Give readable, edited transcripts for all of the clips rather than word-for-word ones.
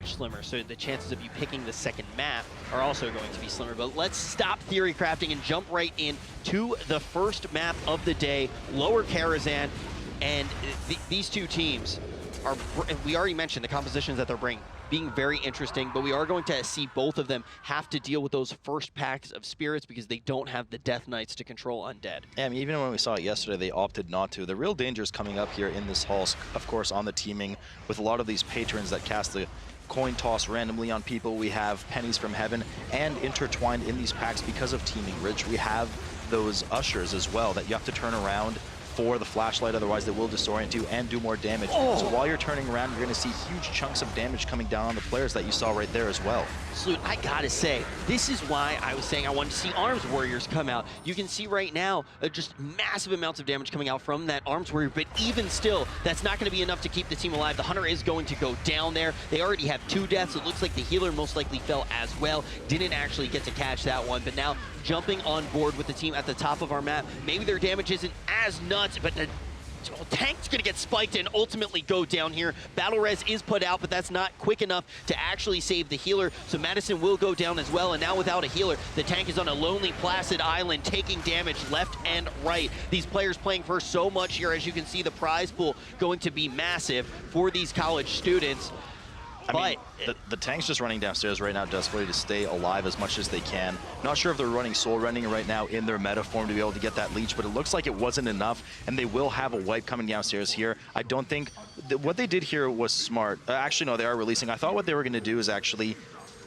much slimmer, so the chances of you picking the second map are also going to be slimmer. But let's stop theory crafting and jump right in to the first map of the day, Lower Karazhan. And these two teams are, we already mentioned the compositions that they're bringing, being very interesting, but we are going to see both of them have to deal with those first packs of spirits because they don't have the Death Knights to control Undead. Yeah, I mean, even when we saw it yesterday, they opted not to. The real danger is coming up here in this hall, of course, on the teaming with a lot of these patrons that cast the coin toss randomly on people. We have pennies from heaven, and intertwined in these packs because of teaming rich, we have those ushers as well that you have to turn around for the flashlight, otherwise they will disorient you and do more damage. So while you're turning around, you're going to see huge chunks of damage coming down on the players that you saw right there as well. Salute, I gotta say, this is why I was saying I wanted to see Arms Warriors come out. You can see right now just massive amounts of damage coming out from that Arms Warrior, but even still, that's not going to be enough to keep the team alive. The Hunter is going to go down there. They already have 2 deaths. It looks like the healer most likely fell as well. Didn't actually get to catch that one, but now jumping on board with the team at the top of our map. Maybe their damage isn't as nuts, but the tank's gonna get spiked and ultimately go down here. Battle res is put out, but that's not quick enough to actually save the healer, so Madison will go down as well, and now without a healer, the tank is on a lonely, placid island, taking damage left and right. These players playing for so much here. As you can see, the prize pool going to be massive for these college students. I mean, the tank's just running downstairs right now desperately to stay alive as much as they can. Not sure if they're running soul running right now in their meta form to be able to get that leech, but it looks like it wasn't enough, and they will have a wipe coming downstairs here. I don't think what they did here was smart. Actually, no, they are releasing. I thought what they were going to do is actually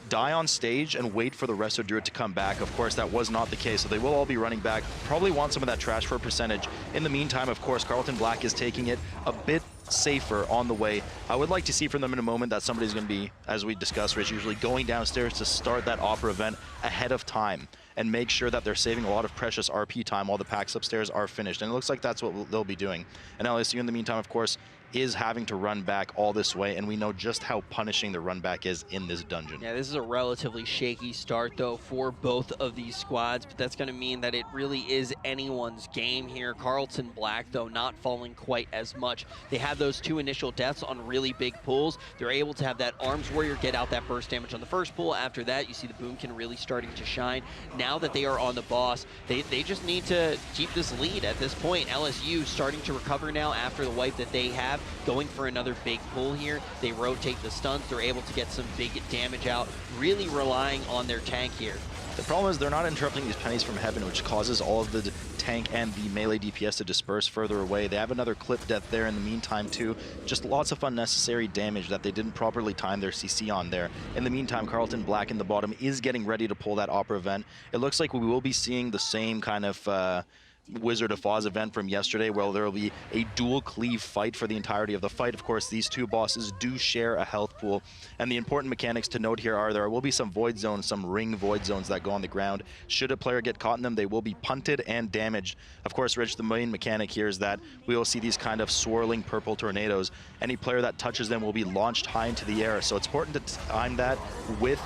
die on stage and wait for the rest of Druid to come back. Of course, that was not the case, so they will all be running back. Probably want some of that trash for a percentage. In the meantime, of course, Carleton Black is taking it a bit safer on the way. I would like to see from them in a moment that somebody's going to be, as we discussed, Rich, usually going downstairs to start that Opera event ahead of time and make sure that they're saving a lot of precious RP time while the packs upstairs are finished. And it looks like that's what they'll be doing. And LSU, in the meantime, of course, is having to run back all this way, and we know just how punishing the run back is in this dungeon. Yeah, this is a relatively shaky start, though, for both of these squads, but that's going to mean that it really is anyone's game here. Carleton Black, though, not falling quite as much. They have those 2 initial deaths on really big pulls. They're able to have that Arms Warrior get out that burst damage on the first pull. After that, you see the Boomkin really starting to shine. Now that they are on the boss, they just need to keep this lead at this point. LSU starting to recover now after the wipe that they have, going for another big pull here. They rotate the stunts. They're able to get some big damage out, really relying on their tank here. The problem is they're not interrupting these pennies from heaven, which causes all of the tank and the melee DPS to disperse further away. They have another clip death there in the meantime too. Just lots of unnecessary damage that they didn't properly time their CC on there. In the meantime, Carleton Black in the bottom is getting ready to pull that Opera event. It looks like we will be seeing the same kind of Wizard of Oz event from yesterday, where there will be a dual cleave fight for the entirety of the fight. Of course, these 2 bosses do share a health pool, and the important mechanics to note here are there will be some void zones, some ring void zones that go on the ground. Should a player get caught in them, they will be punted and damaged. Of course, Rich, the main mechanic here is that we will see these kind of swirling purple tornadoes. Any player that touches them will be launched high into the air, so it's important to time that with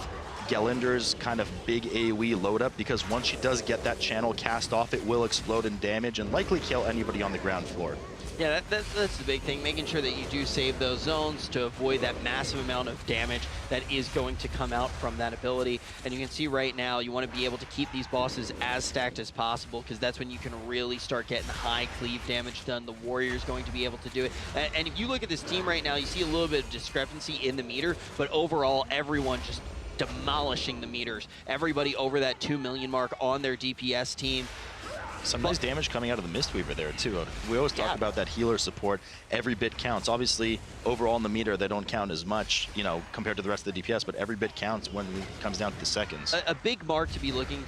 Gellender's kind of big AoE load up, because once she does get that channel cast off, it will explode in damage and likely kill anybody on the ground floor. Yeah, that's the big thing, making sure that you do save those zones to avoid that massive amount of damage that is going to come out from that ability. And you can see right now, you want to be able to keep these bosses as stacked as possible, because that's when you can really start getting high cleave damage done. The Warrior's going to be able to do it. And if you look at this team right now, you see a little bit of discrepancy in the meter, but overall, everyone just demolishing the meters. Everybody over that 2 million mark on their DPS team. Some nice damage coming out of the Mistweaver there too. We always talk about that healer support. Every bit counts. Obviously, overall in the meter, they don't count as much, you know, compared to the rest of the DPS, but every bit counts when it comes down to the seconds. A big mark to be looking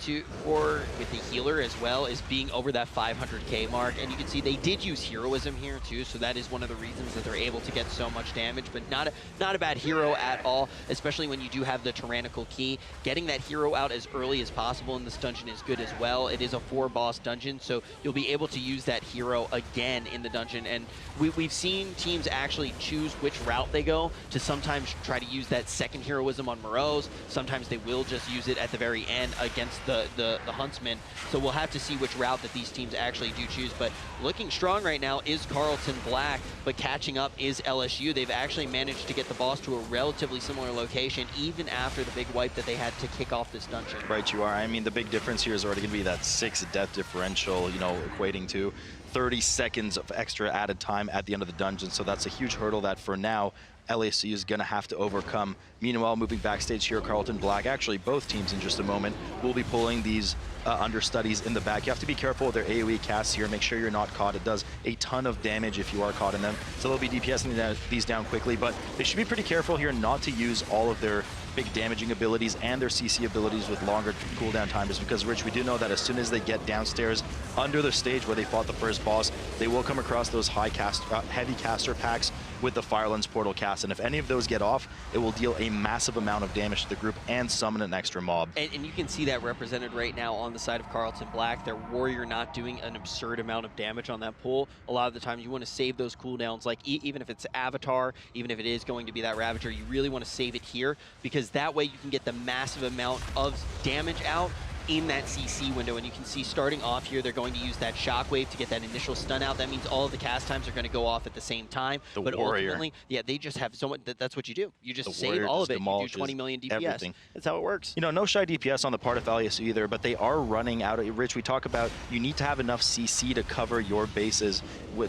for with the healer as well is being over that 500k mark, and you can see they did use heroism here too, so that is one of the reasons that they're able to get so much damage, but not a bad hero at all, especially when you do have the tyrannical key. Getting that hero out as early as possible in this dungeon is good as well. It is a 4-boss dungeon. dungeon, so you'll be able to use that hero again in the dungeon. And we've seen teams actually choose which route they go to sometimes try to use that second heroism on Moreau's. Sometimes they will just use it at the very end against the Huntsman. So we'll have to see which route that these teams actually do choose. But looking strong right now is Carleton Black, but catching up is LSU. They've actually managed to get the boss to a relatively similar location, even after the big wipe that they had to kick off this dungeon. Right, you are. I mean, the big difference here is already going to be that 6 death differential, you know, equating to 30 seconds of extra added time at the end of the dungeon. So that's a huge hurdle that for now LSU is going to have to overcome. Meanwhile, moving backstage here, Carleton Black, actually both teams in just a moment, will be pulling these understudies in the back. You have to be careful with their AoE casts here. Make sure you're not caught. It does a ton of damage if you are caught in them. So they'll be DPSing these down quickly, but they should be pretty careful here not to use all of their big damaging abilities and their CC abilities with longer cooldown time, just because, Rich, we do know that as soon as they get downstairs under the stage where they fought the first boss, they will come across those heavy caster packs with the Firelens portal cast, and if any of those get off, it will deal a massive amount of damage to the group and summon an extra mob. And you can see that represented right now on the side of Carleton Black. Their warrior not doing an absurd amount of damage on that pull. A lot of the times you want to save those cooldowns, like even if it's Avatar, even if it is going to be that Ravager, you really want to save it here, because that way you can get the massive amount of damage out in that CC window. And you can see starting off here, they're going to use that shockwave to get that initial stun out. That means all of the cast times are going to go off at the same time. But warrior, ultimately, yeah, they just have so much. That's what you do. You just save all of it. You do 20 million DPS. Everything. That's how it works. You know, no shy DPS on the part of LSU either, but they are running out of, Rich, we talk about you need to have enough CC to cover your bases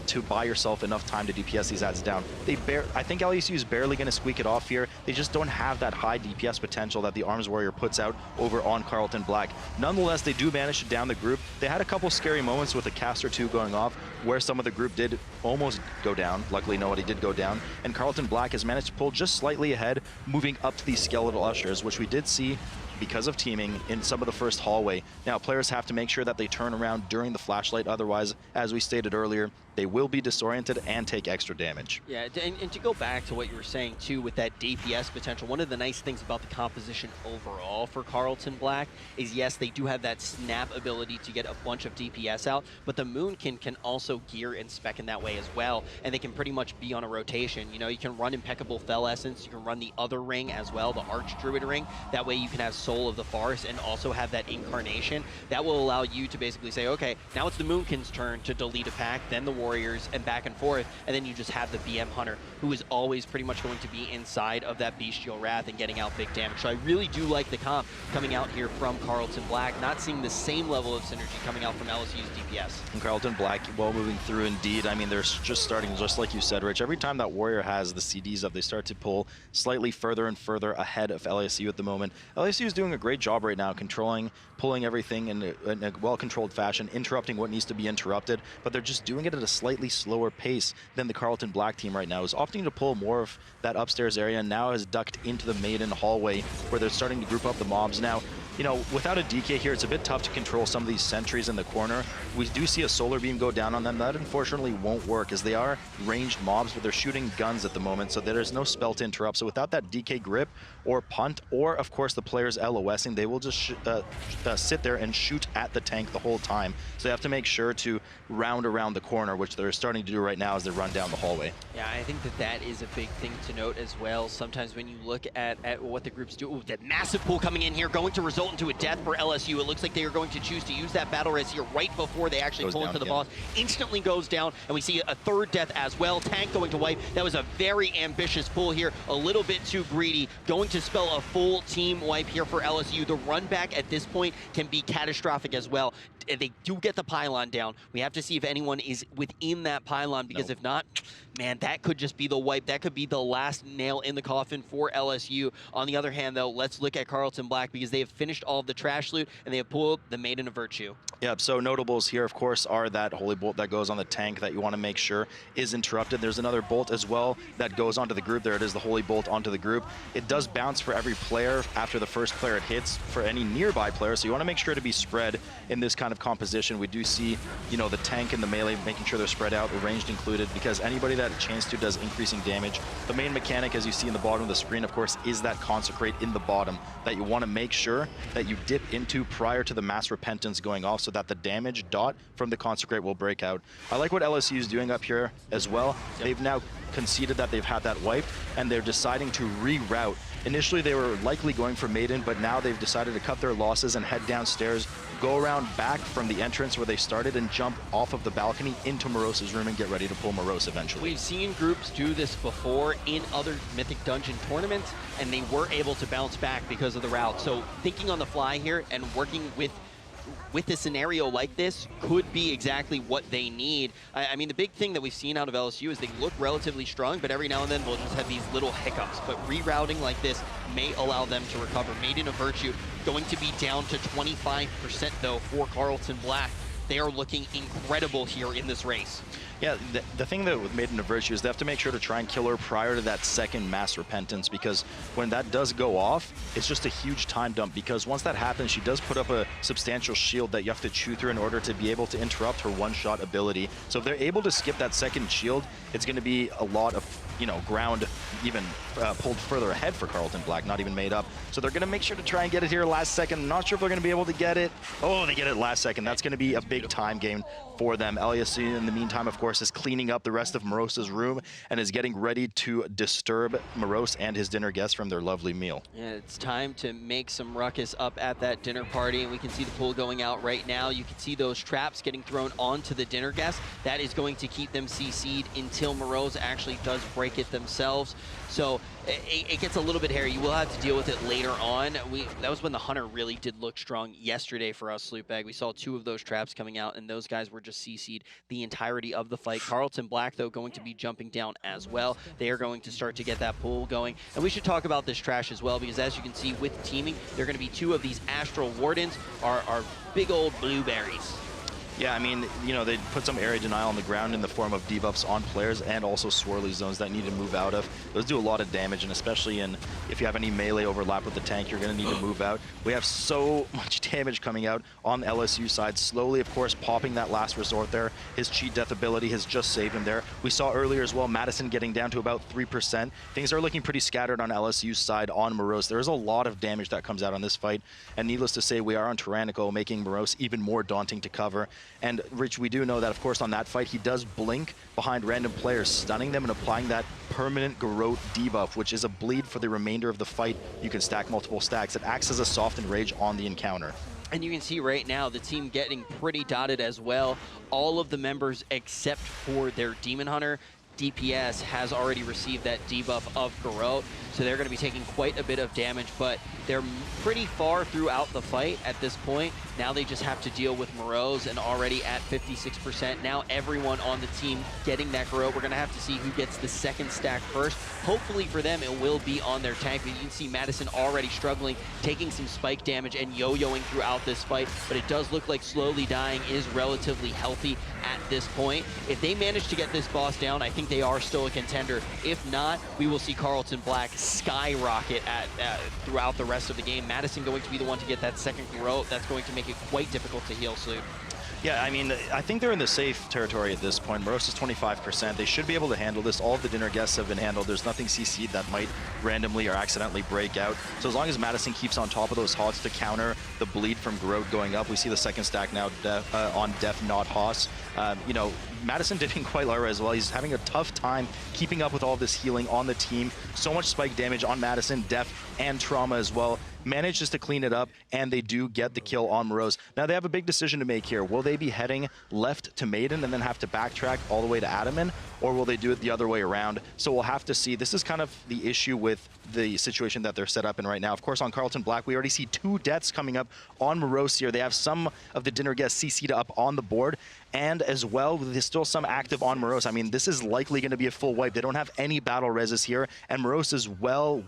to buy yourself enough time to DPS these ads down. I think LSU is barely going to squeak it off here. They just don't have that high DPS potential that the Arms Warrior puts out over on Carleton Black. Nonetheless, they do manage to down the group. They had a couple scary moments with a cast or two going off where some of the group did almost go down. Luckily, nobody did go down. And Carleton Black has managed to pull just slightly ahead, moving up to these skeletal ushers, which we did see because of teaming in some of the first hallway. Now, players have to make sure that they turn around during the flashlight. Otherwise, as we stated earlier, they will be disoriented and take extra damage. Yeah, and to go back to what you were saying, too, with that DPS potential, one of the nice things about the composition overall for Carleton Black is, yes, they do have that snap ability to get a bunch of DPS out, but the Moonkin can also gear and spec in that way as well, and they can pretty much be on a rotation. You know, you can run Impeccable Fell Essence, you can run the other ring as well, the Archdruid ring. That way you can have Soul of the Forest and also have that Incarnation. That will allow you to basically say, okay, now it's the Moonkin's turn to delete a pack, then the Warriors, and back and forth, and then you just have the BM Hunter, who is always pretty much going to be inside of that Bestial Wrath and getting out big damage. So I really do like the comp coming out here from Carleton Black, not seeing the same level of synergy coming out from LSU's DPS. And Carleton Black, well, moving through indeed. I mean, they're just starting, just like you said, Rich, every time that Warrior has the CDs up, they start to pull slightly further and further ahead of LSU at the moment. LSU is doing a great job right now, controlling, pulling everything in a well-controlled fashion, interrupting what needs to be interrupted, but they're just doing it at a slightly slower pace than the Carleton Black team right now, is opting to pull more of that upstairs area and now has ducked into the maiden hallway where they're starting to group up the mobs. Now, you know, without a DK here, it's a bit tough to control some of these sentries in the corner. We do see a solar beam go down on them. That unfortunately won't work, as they are ranged mobs, but they're shooting guns at the moment, so there's no spell to interrupt. So without that DK grip or punt, or of course the players LOSing, they will just sit there and shoot at the tank the whole time. So they have to make sure to round around the corner, which they're starting to do right now as they run down the hallway. Yeah, I think that is a big thing to note as well. Sometimes when you look at what the groups do, ooh, that massive pull coming in here, going to result into a death for LSU. It looks like they are going to choose to use that battle res here right before they actually pull into the boss. Instantly goes down, and we see a third death as well. Tank going to wipe. That was a very ambitious pull here, a little bit too greedy. Going to spell a full team wipe here for LSU. The run back at this point can be catastrophic as well. They do get the pylon down. We have to see if anyone is within that pylon, because if not, man, that could just be the wipe. That could be the last nail in the coffin for LSU. On the other hand, though, let's look at Carleton Black, because they have finished all of the trash loot and they have pulled the Maiden of Virtue. Yep, so notables here, of course, are that Holy Bolt that goes on the tank that you want to make sure is interrupted. There's another bolt as well that goes onto the group. There it is, the Holy Bolt onto the group. It does bounce for every player after the first player it hits for any nearby player, so you want to make sure to be spread in this kind of composition. We do see, you know, the tank and the melee making sure they're spread out, ranged included, because anybody that a chance to does increasing damage. The main mechanic, as you see in the bottom of the screen, of course, is that Consecrate in the bottom that you want to make sure that you dip into prior to the Mass Repentance going off, so so that the damage dot from the Consecrate will break out. I like what LSU is doing up here as well. They've now conceded that they've had that wipe, and they're deciding to reroute. Initially, they were likely going for Maiden, but now they've decided to cut their losses and head downstairs, go around back from the entrance where they started, and jump off of the balcony into Moros's room and get ready to pull Morose eventually. We've seen groups do this before in other Mythic Dungeon tournaments, and they were able to bounce back because of the route. So thinking on the fly here and working with a scenario like this could be exactly what they need. I mean, the big thing that we've seen out of LSU is they look relatively strong, but every now and then we'll just have these little hiccups. But rerouting like this may allow them to recover. Maiden of Virtue going to be down to 25% though for Carleton Black. They are looking incredible here in this race. Yeah, the thing that with Maiden of Virtue is they have to make sure to try and kill her prior to that second Mass Repentance, because when that does go off, it's just a huge time dump, because once that happens, she does put up a substantial shield that you have to chew through in order to be able to interrupt her one-shot ability. So if they're able to skip that second shield, it's going to be a lot of, you know, ground even pulled further ahead for Carleton Black, not even made up. So they're going to make sure to try and get it here last second. I'm not sure if they're going to be able to get it. Oh, they get it last second. That's going to be a big time game for them. LSU, in the meantime, of course, is cleaning up the rest of Morose's room and is getting ready to disturb Morose and his dinner guests from their lovely meal. Yeah, it's time to make some ruckus up at that dinner party, and we can see the pool going out right now. You can see those traps getting thrown onto the dinner guests. That is going to keep them CC'd until Morose actually does break it themselves. So it gets a little bit hairy. You will have to deal with it later on. That was when the Hunter really did look strong yesterday for us, Sloopbag. We saw 2 of those traps coming out, and those guys were just CC'd the entirety of the fight. Carleton Black, though, going to be jumping down as well. They are going to start to get that pool going. And we should talk about this trash as well, because as you can see with teaming, there are going to be 2 of these Astral Wardens are big old blueberries. Yeah, I mean, you know, they put some area denial on the ground in the form of debuffs on players and also swirly zones that need to move out of. Those do a lot of damage, and especially if you have any melee overlap with the tank, you're going to need to move out. We have so much damage coming out on the LSU side. Slowly, of course, popping that last resort there. His cheat death ability has just saved him there. We saw earlier as well, Madison getting down to about 3%. Things are looking pretty scattered on LSU's side on Morose. There is a lot of damage that comes out on this fight, and needless to say, we are on Tyrannical, making Morose even more daunting to cover. And Rich, we do know that, of course, on that fight, he does blink behind random players, stunning them and applying that permanent Garrote debuff, which is a bleed for the remainder of the fight. You can stack multiple stacks. It acts as a softened rage on the encounter. And you can see right now the team getting pretty dotted as well. All of the members except for their Demon Hunter DPS has already received that debuff of Garrote, so they're going to be taking quite a bit of damage, but they're pretty far throughout the fight at this point. Now they just have to deal with Morose, and already at 56%. Now everyone on the team getting that Garrote. We're going to have to see who gets the second stack first. Hopefully for them, it will be on their tank, but you can see Madison already struggling, taking some spike damage and yo-yoing throughout this fight, but it does look like Slowly Dying is relatively healthy at this point. If they manage to get this boss down, I think they are still a contender. If not, we will see Carleton Black skyrocket throughout the rest of the game. Madison going to be the one to get that second Garrote. That's going to make it quite difficult to heal Sloop. Yeah, I mean, I think they're in the safe territory at this point. Morose is 25%. They should be able to handle this. All of the dinner guests have been handled. There's nothing CC'd that might randomly or accidentally break out. So as long as Madison keeps on top of those hogs to counter the bleed from Garrote going up, we see the second stack now on Def, not Haas. You know, Madison did quite low as well. He's having a tough time keeping up with all this healing on the team. So much spike damage on Madison, Def, and Trauma as well. Manages to clean it up, and they do get the kill on Morose. Now they have a big decision to make here. Will they be heading left to Maiden and then have to backtrack all the way to Adaman, or will they do it the other way around? So we'll have to see. This is kind of the issue with the situation that they're set up in right now. Of course, on Carleton Black, we already see 2 deaths coming up on Morose here. They have some of the dinner guests CC'd up on the board, and as well, there's still some active on Morose. I mean, this is likely going to be a full wipe. They don't have any battle reses here, and Morose is well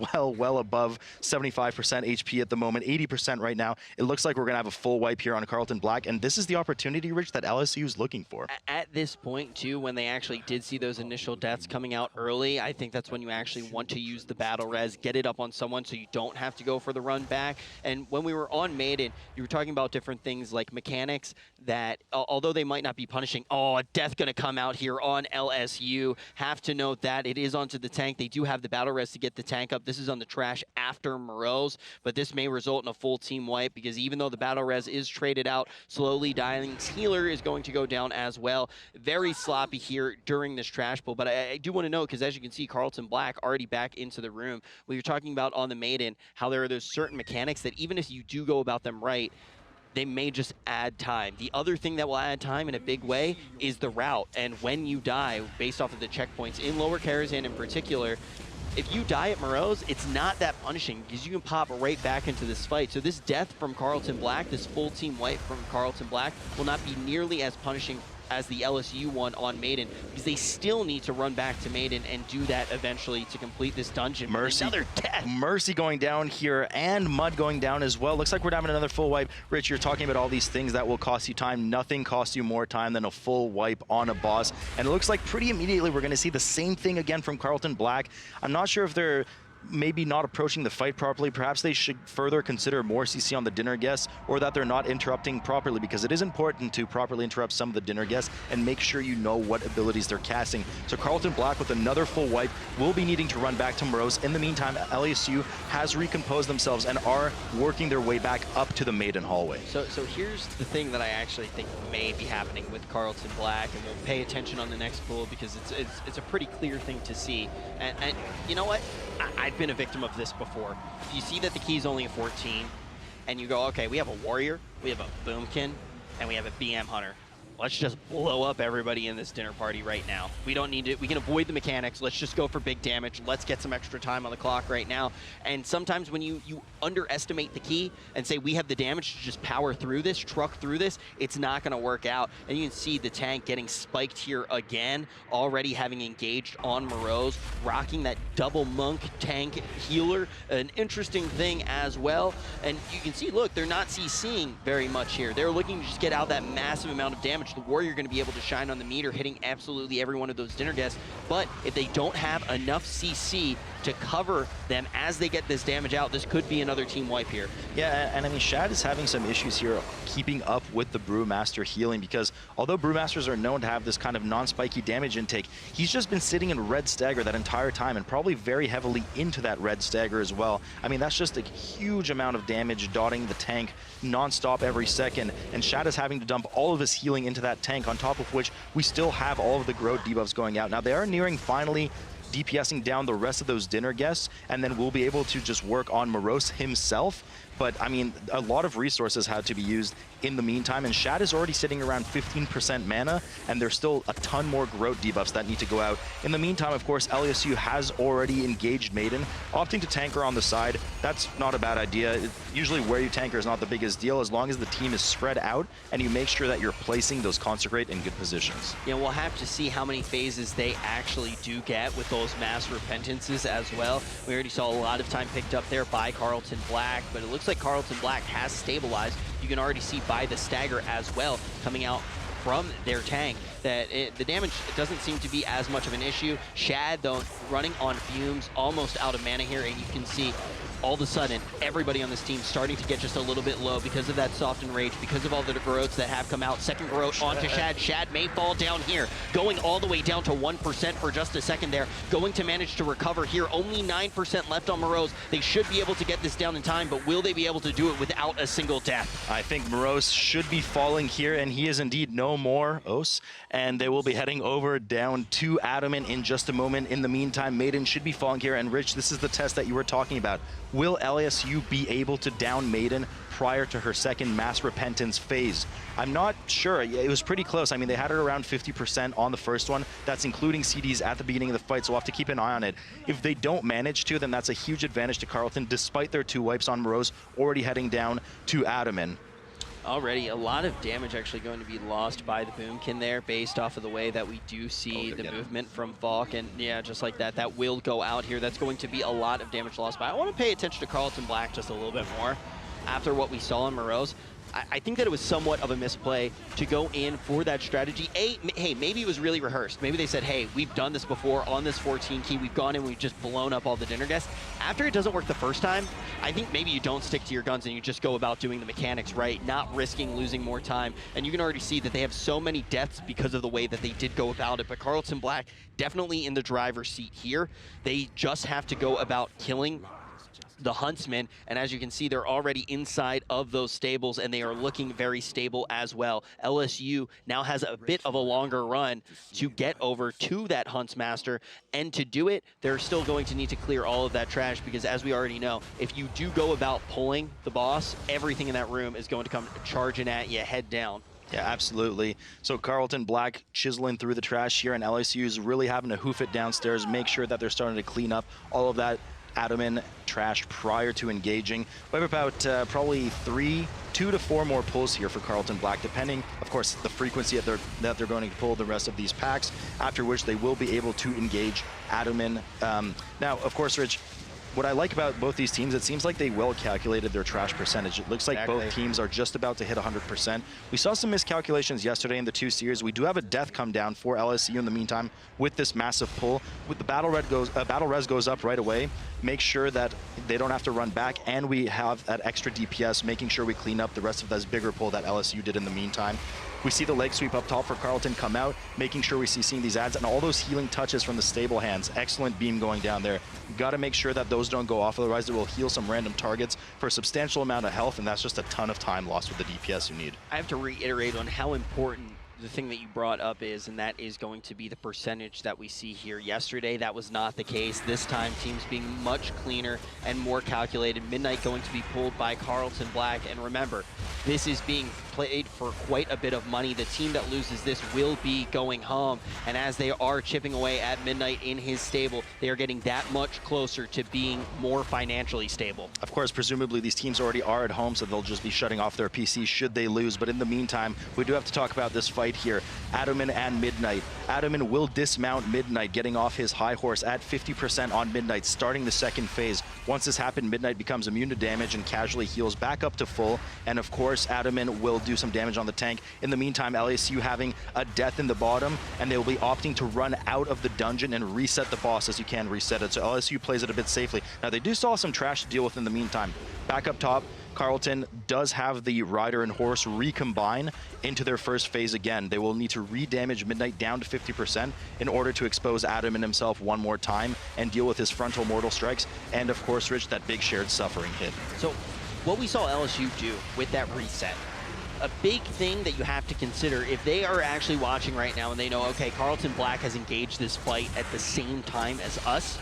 above 75% HP at the moment, 80% right now. It looks like we're going to have a full wipe here on Carleton Black, and this is the opportunity, Rich, that LSU is looking for. At this point, too, when they actually did see those initial deaths coming out early, I think that's when you actually want to use the battle res, get it up on someone so you don't have to go for the run back. And when we were on Maiden, you were talking about different things like mechanics that, although they might not not be punishing. Oh, a death going to come out here on LSU. Have to note that it is onto the tank. They do have the battle res to get the tank up. This is on the trash after Morose, but this may result in a full team wipe because even though the battle res is traded out, slowly dying healer is going to go down as well. Very sloppy here during this trash pull, but I do want to note, because as you can see, Carleton Black already back into the room. We were talking about on the Maiden, how there are those certain mechanics that even if you do go about them right, they may just add time. The other thing that will add time in a big way is the route. And when you die, based off of the checkpoints, in Lower Karazhan in particular, if you die at Morose, it's not that punishing because you can pop right back into this fight. So this death from Carleton Black, this full team wipe from Carleton Black, will not be nearly as punishing as the LSU one on Maiden, because they still need to run back to Maiden and do that eventually to complete this dungeon. Mercy. Another death. Mercy going down here, and Mud going down as well. Looks like we're having another full wipe. Rich, you're talking about all these things that will cost you time. Nothing costs you more time than a full wipe on a boss. And it looks like pretty immediately we're going to see the same thing again from Carleton Black. I'm not sure if they're maybe not approaching the fight properly. Perhaps they should further consider more CC on the dinner guests, or that they're not interrupting properly, because it is important to properly interrupt some of the dinner guests and make sure you know what abilities they're casting. So Carleton Black with another full wipe will be needing to run back to Morose. In the meantime, LSU has recomposed themselves and are working their way back up to the Maiden hallway. So here's the thing that I actually think may be happening with Carleton Black, and we'll pay attention on the next pool because it's a pretty clear thing to see. And you know what? I've been a victim of this before. If you see that the key is only a 14, and you go, okay, we have a warrior, we have a boomkin, and we have a BM hunter. Let's just blow up everybody in this dinner party right now. We don't need to, we can avoid the mechanics. Let's just go for big damage. Let's get some extra time on the clock right now. And sometimes when you underestimate the key and say we have the damage to just power through this, truck through this, it's not gonna work out. And you can see the tank getting spiked here again, already having engaged on Morose, rocking that double monk tank healer, an interesting thing as well. And you can see, look, they're not CCing very much here. They're looking to just get out that massive amount of damage. The warrior going to be able to shine on the meter, hitting absolutely every one of those dinner guests. But if they don't have enough CC to cover them as they get this damage out, this could be another team wipe here. Yeah, and I mean, Shad is having some issues here keeping up with the Brewmaster healing, because although Brewmasters are known to have this kind of non-spiky damage intake, he's just been sitting in red stagger that entire time, and probably very heavily into that red stagger as well. I mean, that's just a huge amount of damage dotting the tank non-stop every second, and Shad is having to dump all of his healing into that tank, on top of which we still have all of the growth debuffs going out. Now, they are nearing finally DPSing down the rest of those dinner guests, and then we'll be able to just work on Morose himself. But I mean, a lot of resources had to be used in the meantime, and Shad is already sitting around 15% mana, and there's still a ton more growth debuffs that need to go out. In the meantime, of course, LSU has already engaged Maiden, opting to tank her on the side. That's not a bad idea. Usually where you tank her is not the biggest deal, as long as the team is spread out and you make sure that you're placing those Consecrate in good positions. Yeah, we'll have to see how many phases they actually do get with those mass repentances as well. We already saw a lot of time picked up there by Carleton Black, but it looks like Carleton Black has stabilized. You can already see by the stagger as well coming out from their tank that the damage doesn't seem to be as much of an issue. Shad, though, running on fumes, almost out of mana here, and you can see all of a sudden everybody on this team starting to get just a little bit low because of that softened rage, because of all the growths that have come out. Second growth onto Shad. Shad may fall down here, going all the way down to 1% for just a second there, going to manage to recover here. Only 9% left on Morose. They should be able to get this down in time, but will they be able to do it without a single death? I think Morose should be falling here, and he is indeed no more Os, and they will be heading over down to Adamant in just a moment. In the meantime, Maiden should be falling here, and Rich, this is the test that you were talking about. Will LSU be able to down Maiden prior to her second mass repentance phase? I'm not sure. It was pretty close. I mean, they had her around 50% on the first one. That's including CDs at the beginning of the fight, so we'll have to keep an eye on it. If they don't manage to, then that's a huge advantage to Carleton, despite their 2 wipes on Morose, already heading down to Adamant. Already a lot of damage actually going to be lost by the Boomkin there, based off of the way that we do see the movement from Falk. And yeah, just like that, that will go out here. That's going to be a lot of damage lost. But I want to pay attention to Carleton Black just a little bit more after what we saw in Morose. I think that it was somewhat of a misplay to go in for that strategy. Hey, maybe it was really rehearsed. Maybe they said, hey, we've done this before on this 14 key. We've gone in, we've just blown up all the dinner guests. After it doesn't work the first time, I think maybe you don't stick to your guns and you just go about doing the mechanics right, not risking losing more time. And you can already see that they have so many deaths because of the way that they did go about it. But Carleton Black definitely in the driver's seat here. They just have to go about killing the huntsmen, and as you can see, they're already inside of those stables, and they are looking very stable as well. LSU now has a bit of a longer run to get over to that Huntsmaster, and to do it, they're still going to need to clear all of that trash, because as we already know, if you do go about pulling the boss, everything in that room is going to come charging at you head down. Yeah, absolutely. So Carleton Black chiseling through the trash here, and LSU is really having to hoof it downstairs, make sure that they're starting to clean up all of that admin trash prior to engaging. We have about probably 2 to 4 more pulls here for Carleton Black, depending, of course, the frequency that they're going to pull the rest of these packs, after which they will be able to engage admin. Now, of course, Rich, what I like about both these teams, it seems like they well calculated their trash percentage. It looks like both teams are just about to hit 100%. We saw some miscalculations yesterday in the 2 series. We do have a death come down for LSU in the meantime with this massive pull. With the battle res goes up right away. Make sure that they don't have to run back, and we have that extra DPS, making sure we clean up the rest of this bigger pull that LSU did in the meantime. We see the leg sweep up top for Carleton come out, making sure we seeing these ads and all those healing touches from the stable hands. Excellent beam going down there. Got to make sure that those don't go off, otherwise it will heal some random targets for a substantial amount of health, and that's just a ton of time lost with the DPS you need. I have to reiterate on how important the thing that you brought up is, and that is going to be the percentage that we see here. Yesterday, that was not the case. This time, teams being much cleaner and more calculated. Midnight going to be pulled by Carleton Black, and remember, this is being played for quite a bit of money. The team that loses this will be going home, and as they are chipping away at Midnight in his stable, they are getting that much closer to being more financially stable. Of course, presumably these teams already are at home, so they'll just be shutting off their PC should they lose, but in the meantime, we do have to talk about this fight here. Adaman and Midnight. Adaman will dismount Midnight, getting off his high horse at 50% on Midnight, starting the second phase. Once this happens, Midnight becomes immune to damage and casually heals back up to full, and of course, Adaman will do some damage on the tank. In the meantime, LSU having a death in the bottom, and they will be opting to run out of the dungeon and reset the boss as you can reset it. So LSU plays it a bit safely. Now, they do still have some trash to deal with in the meantime. Back up top, Carleton does have the rider and horse recombine into their first phase again. They will need to re-damage Midnight down to 50% in order to expose Adam and himself one more time and deal with his frontal mortal strikes, and of course, Rich, that big shared suffering hit. So what we saw LSU do with that reset, a big thing that you have to consider, if they are actually watching right now and they know, okay, Carleton Black has engaged this fight at the same time as us,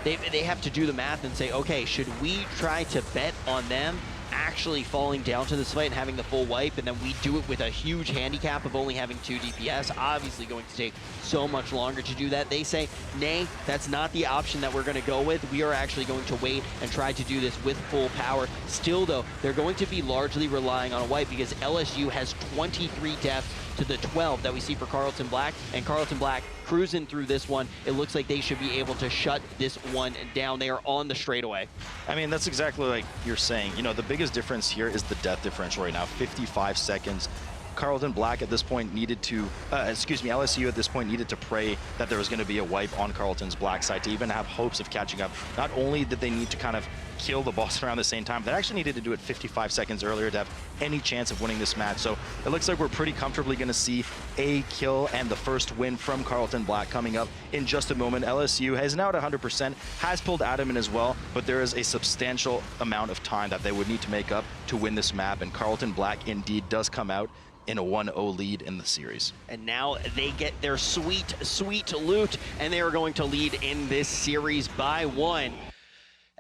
they have to do the math and say, okay, should we try to bet on them actually falling down to this fight and having the full wipe, and then we do it with a huge handicap of only having 2 DPS, obviously going to take so much longer to do that. They say, nay, that's not the option that we're going to go with. We are actually going to wait and try to do this with full power. Still, though, they're going to be largely relying on a wipe because LSU has 23 deaths to the 12 that we see for Carleton Black, and Carleton Black cruising through this one. It looks like they should be able to shut this one down. They are on the straightaway. I mean, that's exactly like you're saying. You know, the biggest difference here is the death differential right now, 55 seconds. Carleton Black at this point needed to, LSU at this point needed to pray that there was going to be a wipe on Carleton's Black side to even have hopes of catching up. Not only did they need to kind of kill the boss around the same time, they actually needed to do it 55 seconds earlier to have any chance of winning this match. So it looks like we're pretty comfortably going to see a kill and the first win from Carleton Black coming up in just a moment. LSU is now at 100%, has pulled Adam in as well, but there is a substantial amount of time that they would need to make up to win this map, and Carleton Black indeed does come out in a 1-0 lead in the series. And now they get their sweet, sweet loot, and they are going to lead in this series by 1.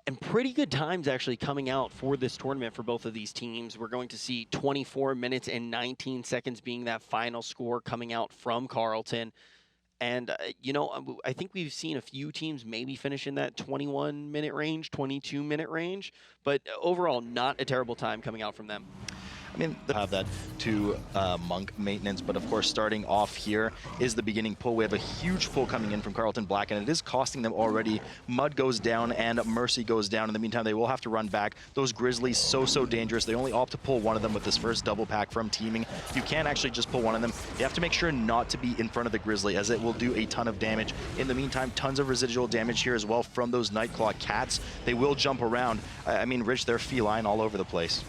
And pretty good times actually coming out for this tournament for both of these teams. We're going to see 24 minutes and 19 seconds being that final score coming out from Carleton. And, you know, I think we've seen a few teams maybe finish in that 21-minute range, 22-minute range, but overall not a terrible time coming out from them. I mean, they have that to Monk maintenance, but of course, starting off here is the beginning pull. We have a huge pull coming in from Carleton Black, and it is costing them already. Mud goes down and Mercy goes down. In the meantime, they will have to run back. Those Grizzlies, so dangerous. They only opt to pull one of them with this first double pack from teaming. You can't actually just pull one of them. You have to make sure not to be in front of the Grizzly, as it will do a ton of damage. In the meantime, tons of residual damage here as well from those Nightclaw cats. They will jump around. I mean, Rich, they're feline all over the place.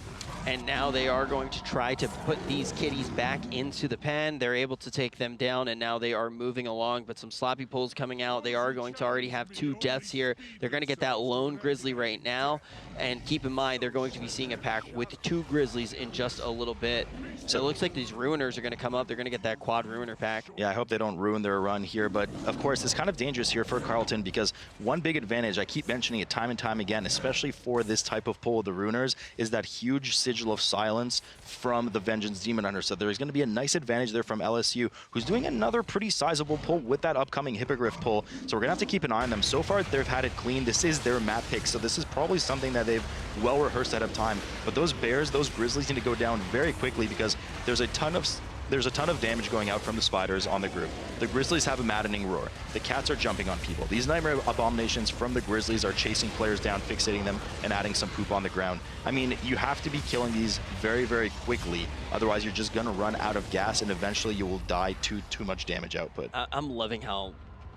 And now they are going to try to put these kitties back into the pen. They're able to take them down, and now they are moving along, but some sloppy pulls coming out. They are going to already have 2 deaths here. They're going to get that lone Grizzly right now, and keep in mind, they're going to be seeing a pack with 2 Grizzlies in just a little bit. So it looks like these Ruiners are going to come up. They're going to get that quad Ruiner pack. Yeah, I hope they don't ruin their run here, but of course, it's kind of dangerous here for Carleton, because one big advantage, I keep mentioning it time and time again, especially for this type of pull with the Ruiners, is that huge sigil of silence from the Vengeance Demon Hunter. So there's going to be a nice advantage there from LSU, who's doing another pretty sizable pull with that upcoming Hippogriff pull. So we're going to have to keep an eye on them. So far, they've had it clean. This is their map pick, so this is probably something that they've well rehearsed ahead of time. But those Bears, those Grizzlies need to go down very quickly, because there's a ton of damage going out from the spiders on the group. The Grizzlies have a maddening roar. The cats are jumping on people. These Nightmare Abominations from the Grizzlies are chasing players down, fixating them, and adding some poop on the ground. I mean, you have to be killing these very quickly. Otherwise, you're just going to run out of gas, and eventually you will die to too much damage output. I'm loving how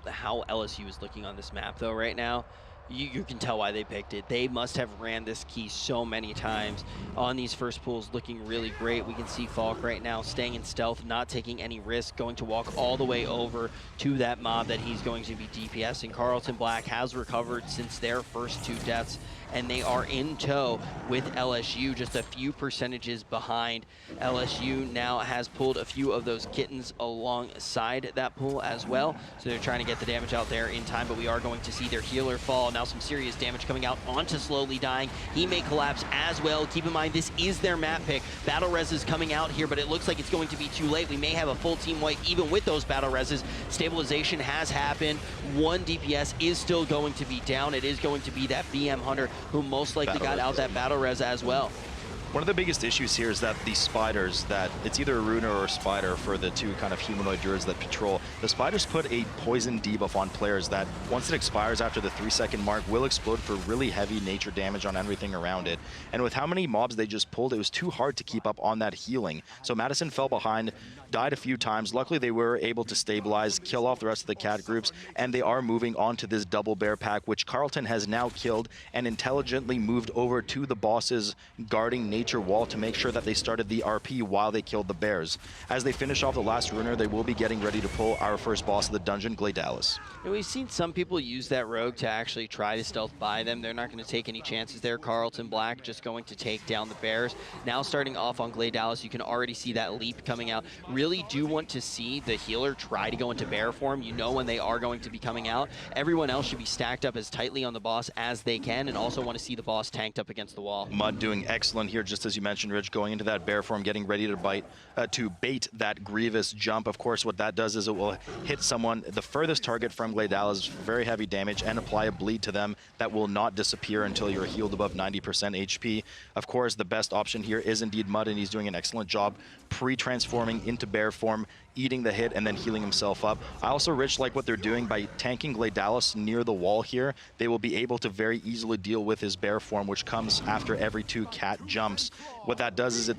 LSU is looking on this map, though, right now. You can tell why they picked it. They must have ran this key so many times on these first pulls, looking really great. We can see Falk right now staying in stealth, not taking any risk, going to walk all the way over to that mob that he's going to be DPSing. Carleton Black has recovered since their first 2 deaths, and they are in tow with LSU, just a few percentages behind. LSU now has pulled a few of those kittens alongside that pool as well, so they're trying to get the damage out there in time, but we are going to see their healer fall. Now some serious damage coming out onto Slowly Dying. He may collapse as well. Keep in mind, this is their map pick. Battle Res is coming out here, but it looks like it's going to be too late. We may have a full team wipe even with those Battle Reses. Stabilization has happened. 1 DPS is still going to be down. It is going to be that BM Hunter, who most likely got out that Battle Res as well. One of the biggest issues here is that the spiders, that it's either a Ruiner or a spider for the 2 kind of humanoid druids that patrol. The spiders put a poison debuff on players that, once it expires after the 3-second mark, will explode for really heavy nature damage on everything around it. And with how many mobs they just pulled, it was too hard to keep up on that healing. So Madison fell behind, died a few times. Luckily, they were able to stabilize, kill off the rest of the cat groups, and they are moving on to this double bear pack, which Carleton has now killed and intelligently moved over to the boss's guarding nature wall to make sure that they started the RP while they killed the bears. As they finish off the last Ruiner, they will be getting ready to pull our first boss of the dungeon, Gladalis. And we've seen some people use that rogue to actually try to stealth by them. They're not going to take any chances there. Carleton Black just going to take down the bears. Now starting off on Gladalis, you can already see that leap coming out. Really do want to see the healer try to go into bear form. You know when they are going to be coming out. Everyone else should be stacked up as tightly on the boss as they can, and also want to see the boss tanked up against the wall. Mud doing excellent here, just as you mentioned, Rich, going into that bear form, getting ready to bait that Grievous jump. Of course, what that does is it will hit someone, the furthest target from Gladalis, very heavy damage, and apply a bleed to them that will not disappear until you're healed above 90% HP. Of course, the best option here is indeed Mud, and he's doing an excellent job pre-transforming into bear form, eating the hit, and then healing himself up. I also, Rich, like what they're doing by tanking Gladalis near the wall here. They will be able to very easily deal with his bear form, which comes after every 2 cat jumps. What that does is it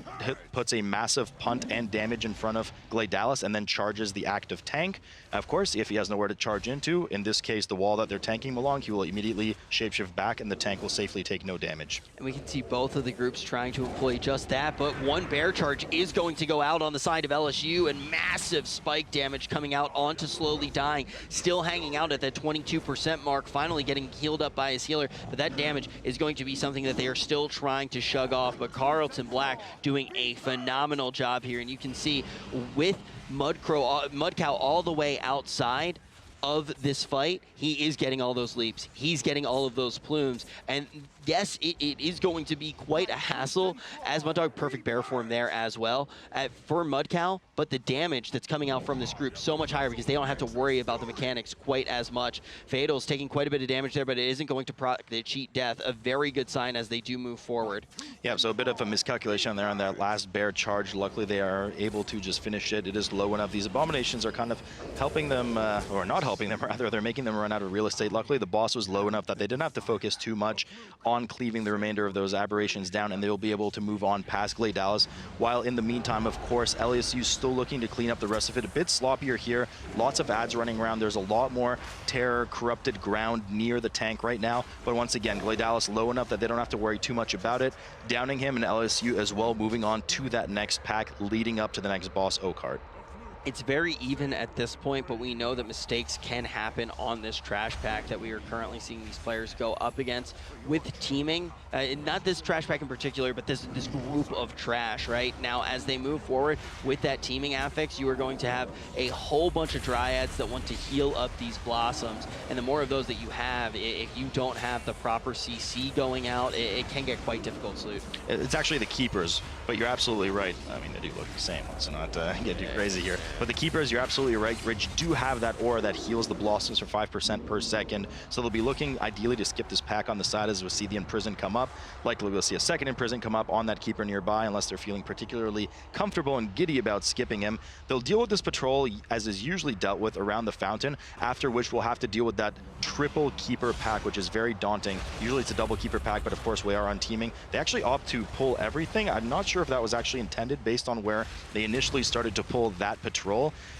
puts a massive punt and damage in front of Gladalis, and then charges the active tank. Of course, if he has nowhere to charge into, in this case the wall that they're tanking him along, he will immediately shapeshift back, and the tank will safely take no damage. And we can see both of the groups trying to employ just that, but 1 bear charge is going to go out on the side of LSU, and massive spike damage coming out onto Slowly Dying, still hanging out at that 22% mark, finally getting healed up by his healer, but that damage is going to be something that they are still trying to shrug off. But Carleton Black doing a phenomenal job here, and you can see with Mudcow all the way outside of this fight, he is getting all those leaps, he's getting all of those plumes, and yes, it is going to be quite a hassle as Muddog perfect bear form there as well for Mudcow, but the damage that's coming out from this group so much higher because they don't have to worry about the mechanics quite as much. Fatal's taking quite a bit of damage there, but it isn't going to proc the cheat death. A very good sign as they do move forward. Yeah, so a bit of a miscalculation there on that last bear charge. Luckily, they are able to just finish it. It is low enough. These abominations are kind of helping them, or not helping them, rather. They're making them run out of real estate. Luckily, the boss was low enough that they didn't have to focus too much on cleaving the remainder of those aberrations down, and they'll be able to move on past Gladealis. While in the meantime, of course, LSU's still looking to clean up the rest of it. A bit sloppier here. Lots of ads running around. There's a lot more terror, corrupted ground near the tank right now. But once again, Gladealis low enough that they don't have to worry too much about it. Downing him, and LSU as well moving on to that next pack, leading up to the next boss, Oakheart. It's very even at this point, but we know that mistakes can happen on this trash pack that we are currently seeing these players go up against with teaming. Not this trash pack in particular, but this group of trash, right? Now, as they move forward with that teaming affix, you are going to have a whole bunch of dryads that want to heal up these blossoms. And the more of those that you have, if you don't have the proper CC going out, it can get quite difficult, Salute. It's actually the keepers, but you're absolutely right. I mean, they do look the same. Let's not get too crazy here. But the keepers, you're absolutely right, Rich, do have that aura that heals the blossoms for 5% per second. So they'll be looking ideally to skip this pack on the side as we'll see the Imprison come up. Likely we'll see a second Imprison come up on that keeper nearby unless they're feeling particularly comfortable and giddy about skipping him. They'll deal with this patrol as is usually dealt with around the fountain, after which we'll have to deal with that triple keeper pack, which is very daunting. Usually it's a double keeper pack, but of course we are on teaming. They actually opt to pull everything. I'm not sure if that was actually intended based on where they initially started to pull that patrol.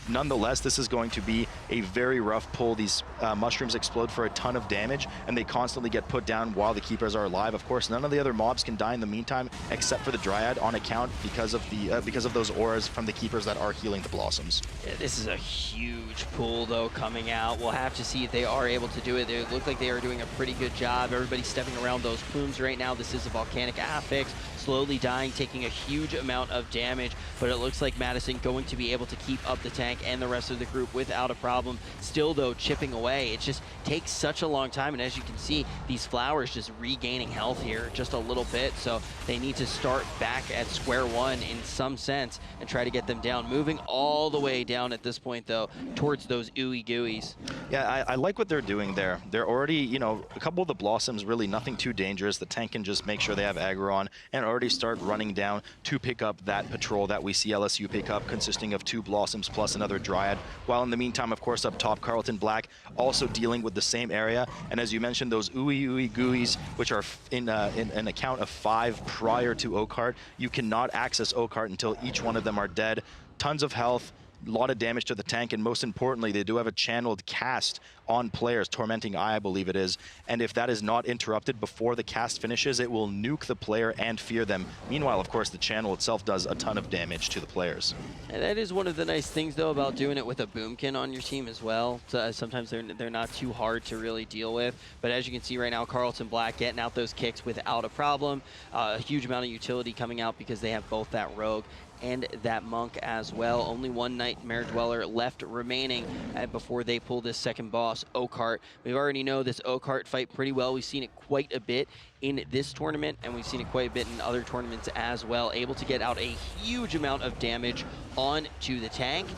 Nonetheless, this is going to be a very rough pull. These mushrooms explode for a ton of damage, and they constantly get put down while the keepers are alive. Of course, none of the other mobs can die in the meantime, except for the Dryad on account because of those auras from the keepers that are healing the blossoms. Yeah, this is a huge pull, though, coming out. We'll have to see if they are able to do it. They look like they are doing a pretty good job. Everybody's stepping around those plumes right now. This is a volcanic affix, slowly dying, taking a huge amount of damage, but it looks like Madison going to be able to keep up the tank and the rest of the group without a problem. Still, though, chipping away. It just takes such a long time, and as you can see, these flowers just regaining health here just a little bit, so they need to start back at square one in some sense and try to get them down. Moving all the way down at this point, though, towards those ooey gooeys. Yeah, I like what they're doing there. They're already, you know, a couple of the blossoms, really nothing too dangerous. The tank can just make sure they have aggro on and already start running down to pick up that patrol that we see LSU pick up, consisting of 2 blossoms plus another Dryad. While in the meantime, of course, up top, Carleton Black also dealing with the same area. And as you mentioned, those ooey gooeys, which are in an account of 5 prior to Oakheart, you cannot access Oakheart until each one of them are dead. Tons of health, a lot of damage to the tank, and most importantly, they do have a channeled cast on players, Tormenting Eye, I believe it is, and if that is not interrupted before the cast finishes, it will nuke the player and fear them. Meanwhile, of course, the channel itself does a ton of damage to the players. And that is one of the nice things, though, about doing it with a Boomkin on your team as well. So, sometimes they're not too hard to really deal with, but as you can see right now, Carleton Black getting out those kicks without a problem. A huge amount of utility coming out because they have both that Rogue and that Monk as well. Only one Nightmare Dweller left remaining before they pull this second boss, Oakheart. We already know this Oakheart fight pretty well. We've seen it quite a bit in this tournament, and we've seen it quite a bit in other tournaments as well. Able to get out a huge amount of damage onto the tank,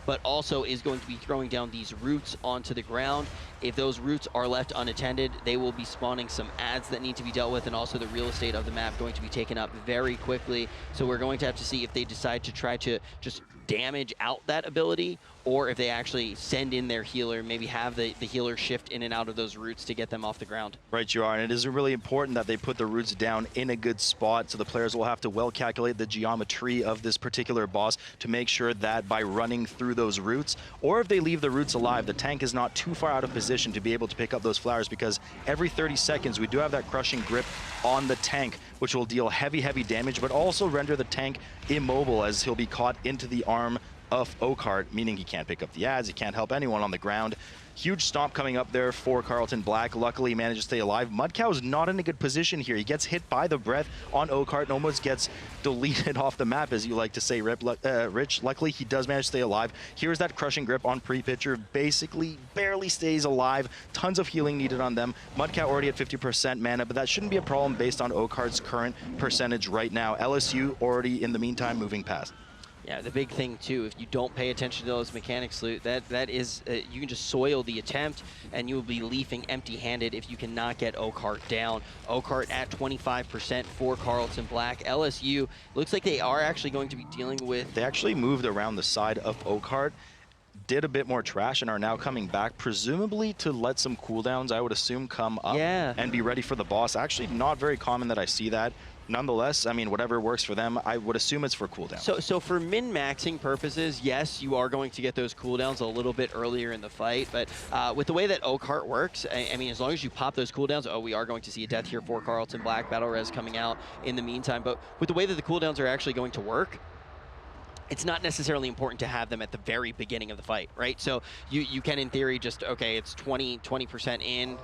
but also is going to be throwing down these roots onto the ground. If those roots are left unattended, they will be spawning some ads that need to be dealt with, and also the real estate of the map going to be taken up very quickly. So we're going to have to see if they decide to try to just damage out that ability, or if they actually send in their healer, maybe have the healer shift in and out of those roots to get them off the ground. Right, you are, and it is really important that they put the roots down in a good spot, so the players will have to well calculate the geometry of this particular boss to make sure that by running through those roots, or if they leave the roots alive, the tank is not too far out of position to be able to pick up those flowers, because every 30 seconds we do have that crushing grip on the tank, which will deal heavy damage, but also render the tank immobile as he'll be caught into the arm of Oakheart, meaning he can't pick up the ads, he can't help anyone on the ground. Huge stomp coming up there for Carleton Black. Luckily, he managed to stay alive. Mudcow's not in a good position here. He gets hit by the breath on Oakheart and almost gets deleted off the map, as you like to say, Rich. Luckily, he does manage to stay alive. Here's that crushing grip on pre-pitcher. Basically, barely stays alive. Tons of healing needed on them. Mudcow already at 50% mana, but that shouldn't be a problem based on Oakheart's current percentage right now. LSU already, in the meantime, moving past. Yeah, the big thing too, if you don't pay attention to those mechanics, Loot, that is, you can just soil the attempt, and you will be leafing empty-handed if you cannot get Oakheart down. Oakheart at 25% for Carleton Black. LSU looks like they are actually going to be dealing with. They actually moved around the side of Oakheart, did a bit more trash, and are now coming back, presumably to let some cooldowns, I would assume, come up and be ready for the boss. Actually, not very common that I see that. Nonetheless, I mean, whatever works for them, I would assume it's for cooldown. So for min-maxing purposes, yes, you are going to get those cooldowns a little bit earlier in the fight, but with the way that Oakheart works, I mean, as long as you pop those cooldowns, we are going to see a death here for Carleton Black. Battle Res coming out in the meantime, but with the way that the cooldowns are actually going to work, it's not necessarily important to have them at the very beginning of the fight, right? So you can, in theory, just, okay, it's 20% in,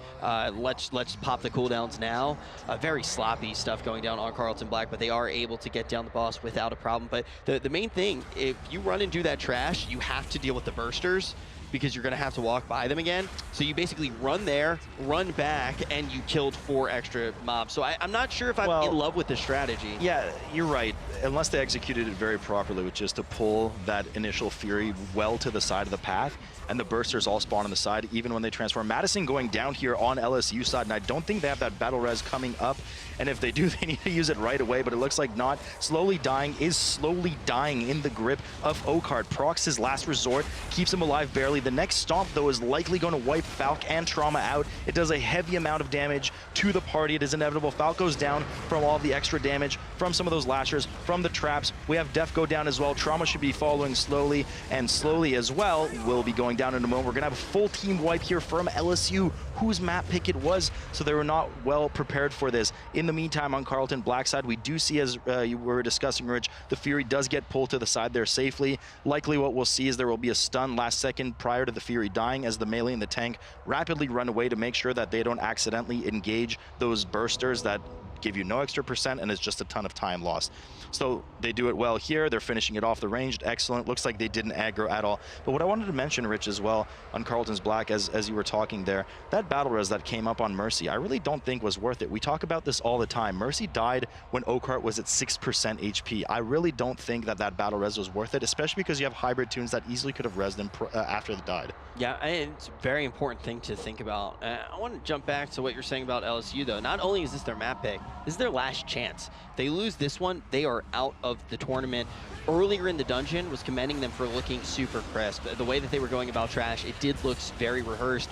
let's pop the cooldowns now. Very sloppy stuff going down on Carleton Black, but they are able to get down the boss without a problem. But the main thing, if you run and do that trash, you have to deal with the bursters, because you're going to have to walk by them again. So you basically run there, run back, and you killed 4 extra mobs. So I'm not sure if I'm in love with the strategy. Yeah, you're right. Unless they executed it very properly, which is to pull that initial Fury well to the side of the path, and the bursters all spawn on the side, even when they transform. Madison going down here on LSU side, and I don't think they have that battle res coming up. And if they do, they need to use it right away, but it looks like not. Slowly dying in the grip of Oakheart. Procs his last resort, keeps him alive barely. The next stomp, though, is likely going to wipe Falc and Trauma out. It does a heavy amount of damage to the party. It is inevitable. Falc goes down from all of the extra damage, from some of those lashers, from the traps. We have Def go down as well. Trauma should be following slowly, and slowly as well will be going down in a moment. We're going to have a full team wipe here from LSU, whose map pick it was, so they were not well prepared for this. In the meantime, on Carleton Black side, we do see, as you were discussing, Rich, the Fury does get pulled to the side there safely. Likely what we'll see is there will be a stun last second prior to the Fury dying, as the melee and the tank rapidly run away to make sure that they don't accidentally engage those bursters that give you no extra percent, and it's just a ton of time lost. So they do it well here. They're finishing it off the ranged. Excellent. Looks like they didn't aggro at all. But what I wanted to mention, Rich, as well, on Carleton's Black, as you were talking there, that battle res that came up on Mercy, I really don't think was worth it. We talk about this all the time. Mercy died when Oakheart was at 6% HP. I really don't think that that battle res was worth it, especially because you have hybrid tunes that easily could have resed them after they died. Yeah, it's a very important thing to think about. I want to jump back to what you're saying about LSU, though. Not only is this their map pick, this is their last chance. If they lose this one, they are out of the tournament. Earlier in the dungeon was commending them for looking super crisp. The way that they were going about trash, it did look very rehearsed.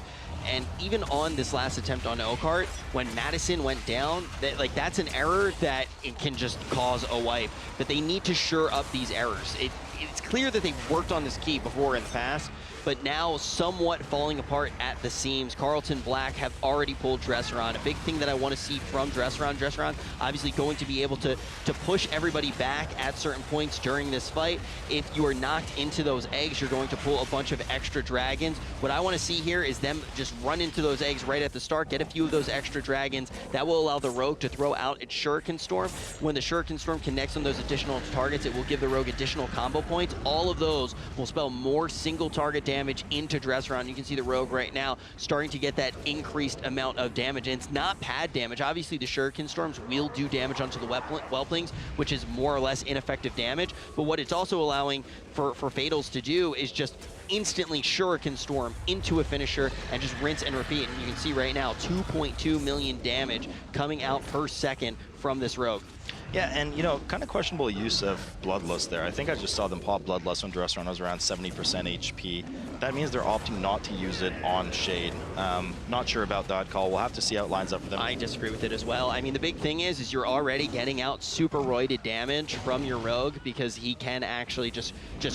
And even on this last attempt on Oakheart, when Madison went down, that's an error that it can just cause a wipe. But they need to shore up these errors. It's clear that they've worked on this key before in the past, but now somewhat falling apart at the seams. Carleton Black have already pulled Dresseron. A big thing that I want to see from Dresseron obviously going to be able to push everybody back at certain points during this fight. If you are knocked into those eggs, you're going to pull a bunch of extra dragons. What I want to see here is them just run into those eggs right at the start, get a few of those extra dragons. That will allow the Rogue to throw out its Shuriken Storm. When the Shuriken Storm connects on those additional targets, it will give the Rogue additional combo points. All of those will spell more single target damage into Dresseron. You can see the Rogue right now starting to get that increased amount of damage, and it's not pad damage. Obviously, the Shuriken Storms will do damage onto the Whelplings, which is more or less ineffective damage, but what it's also allowing for Fatals to do is just instantly Shuriken Storm into a finisher and just rinse and repeat. And you can see right now 2.2 million damage coming out per second from this Rogue. Yeah, and, you know, kind of questionable use of Bloodlust there. I think I just saw them pop Bloodlust when Dresseron was around 70% HP. That means they're opting not to use it on Shade. Not sure about that call. We'll have to see how it lines up for them. I disagree with it as well. I mean, the big thing is you're already getting out super roided damage from your Rogue because he can actually just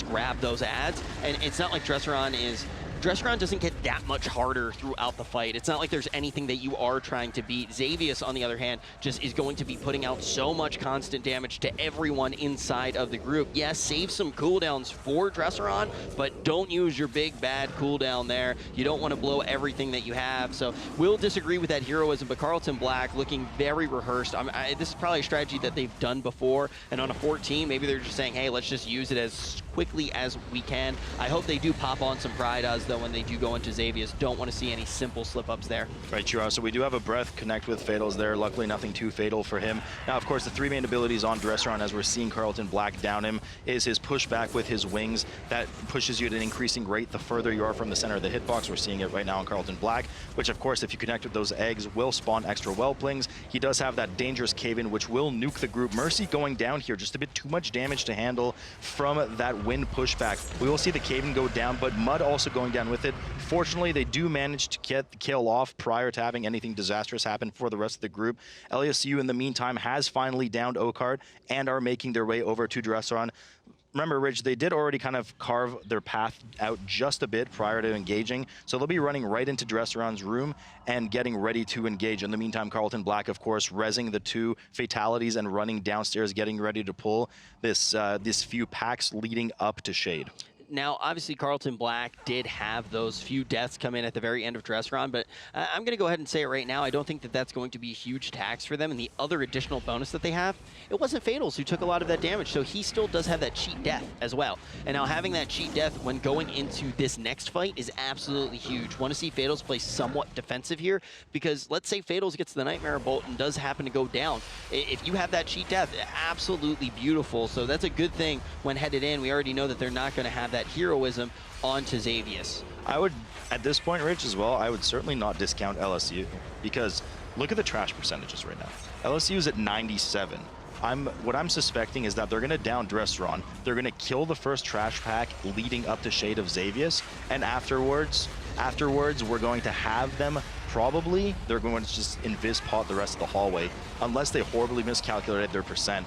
grab those ads. And it's not like Dresseron is Dressron doesn't get that much harder throughout the fight. It's not like there's anything that you are trying to beat. Xavius, on the other hand, just is going to be putting out so much constant damage to everyone inside of the group. Yes, save some cooldowns for Dressron, but don't use your big bad cooldown there. You don't want to blow everything that you have. So we'll disagree with that heroism, but Carleton Black looking very rehearsed. This is probably a strategy that they've done before, and on a 14, maybe they're just saying, hey, let's just use it as quickly as we can. I hope they do pop on some Pride-Us, though, when they do go into Xavius. Don't want to see any simple slip-ups there. Right, Chira. So we do have a Breath connect with Fatals there. Luckily, nothing too fatal for him. Now, of course, the three main abilities on Dressron, as we're seeing Carleton Black down him, is his pushback with his wings. That pushes you at an increasing rate the further you are from the center of the hitbox. We're seeing it right now on Carleton Black, which, of course, if you connect with those eggs, will spawn extra Whelplings. He does have that dangerous cave-in, which will nuke the group. Mercy going down here, just a bit too much damage to handle from that wind pushback. We will see the cave-in go down, but Mud also going down with it. Fortunately, they do manage to get the kill off prior to having anything disastrous happen for the rest of the group. LSU, in the meantime, has finally downed Oakheart and are making their way over to Dressron. Remember, Rich, they did already kind of carve their path out just a bit prior to engaging, so they'll be running right into Dressron's room and getting ready to engage. In the meantime, Carleton Black, of course, rezzing the two fatalities and running downstairs, getting ready to pull this few packs leading up to Shade. Now, obviously, Carleton Black did have those few deaths come in at the very end of Dressron, but I'm going to go ahead and say it right now. I don't think that that's going to be a huge tax for them. And the other additional bonus that they have, it wasn't Fatals who took a lot of that damage, so he still does have that cheat death as well. And now having that cheat death when going into this next fight is absolutely huge. Want to see Fatals play somewhat defensive here, because let's say Fatals gets the Nightmare Bolt and does happen to go down. If you have that cheat death, absolutely beautiful. So that's a good thing when headed in. We already know that they're not going to have that heroism onto Xavius. I would, at this point, Rich, as well, I would certainly not discount LSU, because look at the trash percentages right now. LSU is at 97. What I'm suspecting is that they're going to down Dressron. They're going to kill the first trash pack leading up to Shade of Xavius, and afterwards, we're going to have them probably, they're going to just invis pot the rest of the hallway, unless they horribly miscalculated their percent.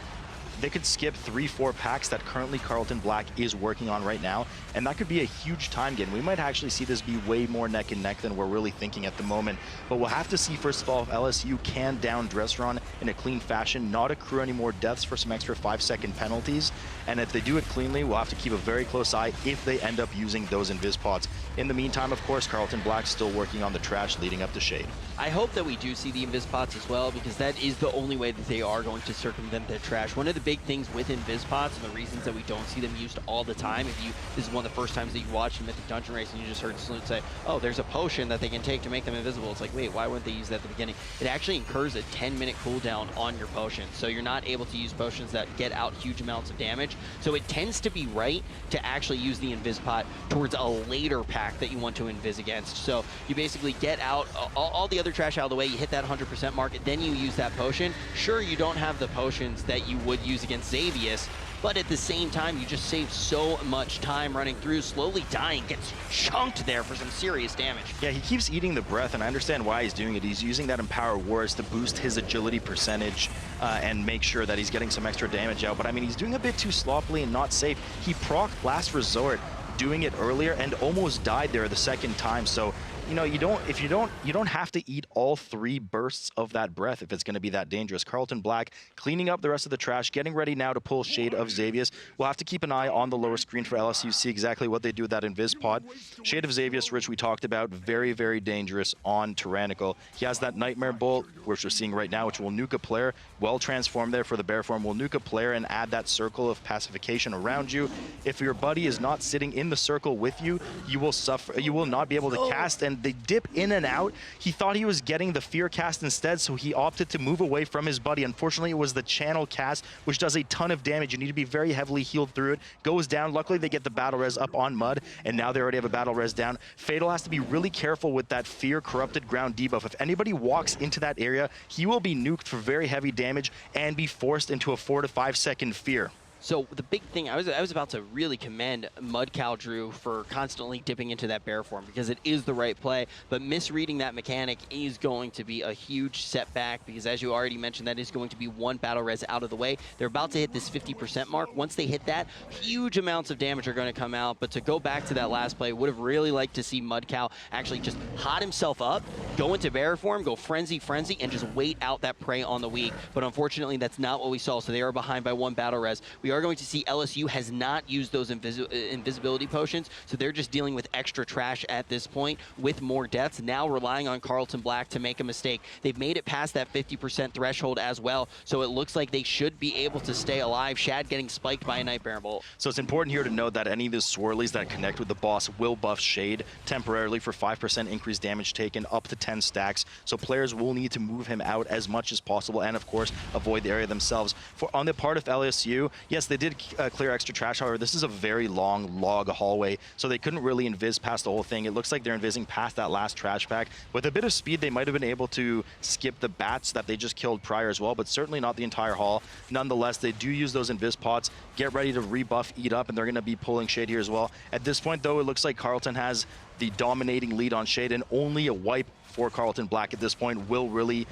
They could skip 3-4 packs that currently Carleton Black is working on right now, and that could be a huge time gain. We might actually see this be way more neck and neck than we're really thinking at the moment, but we'll have to see, first of all, if LSU can down Dressron in a clean fashion, not accrue any more deaths for some extra 5-second penalties, and if they do it cleanly, we'll have to keep a very close eye if they end up using those invis pods. In the meantime, of course, Carleton Black's still working on the trash leading up to Shade. I hope that we do see the invis pots as well, because that is the only way that they are going to circumvent their trash. One of the big things with invis pots and the reasons that we don't see them used all the time, this is one of the first times that you watched Mythic Dungeon Race and you just heard Sloot say, oh, there's a potion that they can take to make them invisible. It's like, wait, why wouldn't they use that at the beginning? It actually incurs a 10-minute cooldown on your potion, so you're not able to use potions that get out huge amounts of damage. So it tends to be right to actually use the invis pot towards a later pack that you want to invis against. So you basically get out all the other trash out of the way, you hit that 100% mark, then you use that potion. Sure, you don't have the potions that you would use against Xavius, but at the same time, you just save so much time running through. Slowly dying, gets chunked there for some serious damage. Yeah, he keeps eating the breath, and I understand why he's doing it. He's using that Empower Wars to boost his agility percentage and make sure that he's getting some extra damage out. But I mean, he's doing a bit too sloppily and not safe. He procced Last Resort doing it earlier and almost died there the second time. So, you know, you don't have to eat all 3 bursts of that breath if it's going to be that dangerous. Carleton Black cleaning up the rest of the trash, getting ready now to pull Shade of Xavius. We'll have to keep an eye on the lower screen for LSU, see exactly what they do with that invis pod. Shade of Xavius, Rich, we talked about, very, very dangerous on Tyrannical. He has that Nightmare Bolt, which we're seeing right now, which will nuke a player. Well transformed there for the bear form. Will nuke a player and add that circle of pacification around you. If your buddy is not sitting in the circle with you, you will suffer. You will not be able to cast, and they dip in and out. He thought he was getting the fear cast instead, so he opted to move away from his buddy. Unfortunately, it was the channel cast, which does a ton of damage. You need to be very heavily healed through it. Goes down. Luckily, they get the battle res up on Mud, and now they already have a battle res down. Fatal has to be really careful with that fear corrupted ground debuff. If anybody walks into that area, he will be nuked for very heavy damage and be forced into a 4 to 5 second fear. So the big thing, I was about to really commend Mudcow Drew for constantly dipping into that bear form because it is the right play, but misreading that mechanic is going to be a huge setback because as you already mentioned, that is going to be one battle res out of the way. They're about to hit this 50% mark. Once they hit that, huge amounts of damage are going to come out, but to go back to that last play, would have really liked to see Mudcow actually just hot himself up, go into bear form, go frenzy, and just wait out that prey on the weak, but unfortunately that's not what we saw, so they are behind by one battle res. We are going to see LSU has not used those invisibility potions, so they're just dealing with extra trash at this point with more deaths, now relying on Carleton Black to make a mistake. They've made it past that 50% threshold as well, so it looks like they should be able to stay alive. Shad getting spiked by a Nightmare Bolt. So it's important here to note that any of the swirlies that connect with the boss will buff Shade temporarily for 5% increased damage taken up to 10 stacks, so players will need to move him out as much as possible and of course avoid the area themselves. On the part of LSU, yes, they did clear extra trash. However, this is a very long log hallway, so they couldn't really invis past the whole thing. It looks like they're invising past that last trash pack. With a bit of speed, they might have been able to skip the bats that they just killed prior as well, but certainly not the entire hall. Nonetheless, they do use those invis pots, get ready to rebuff, eat up, and they're going to be pulling Shade here as well. At this point, though, it looks like Carleton has the dominating lead on Shade, and only a wipe for Carleton Black at this point will really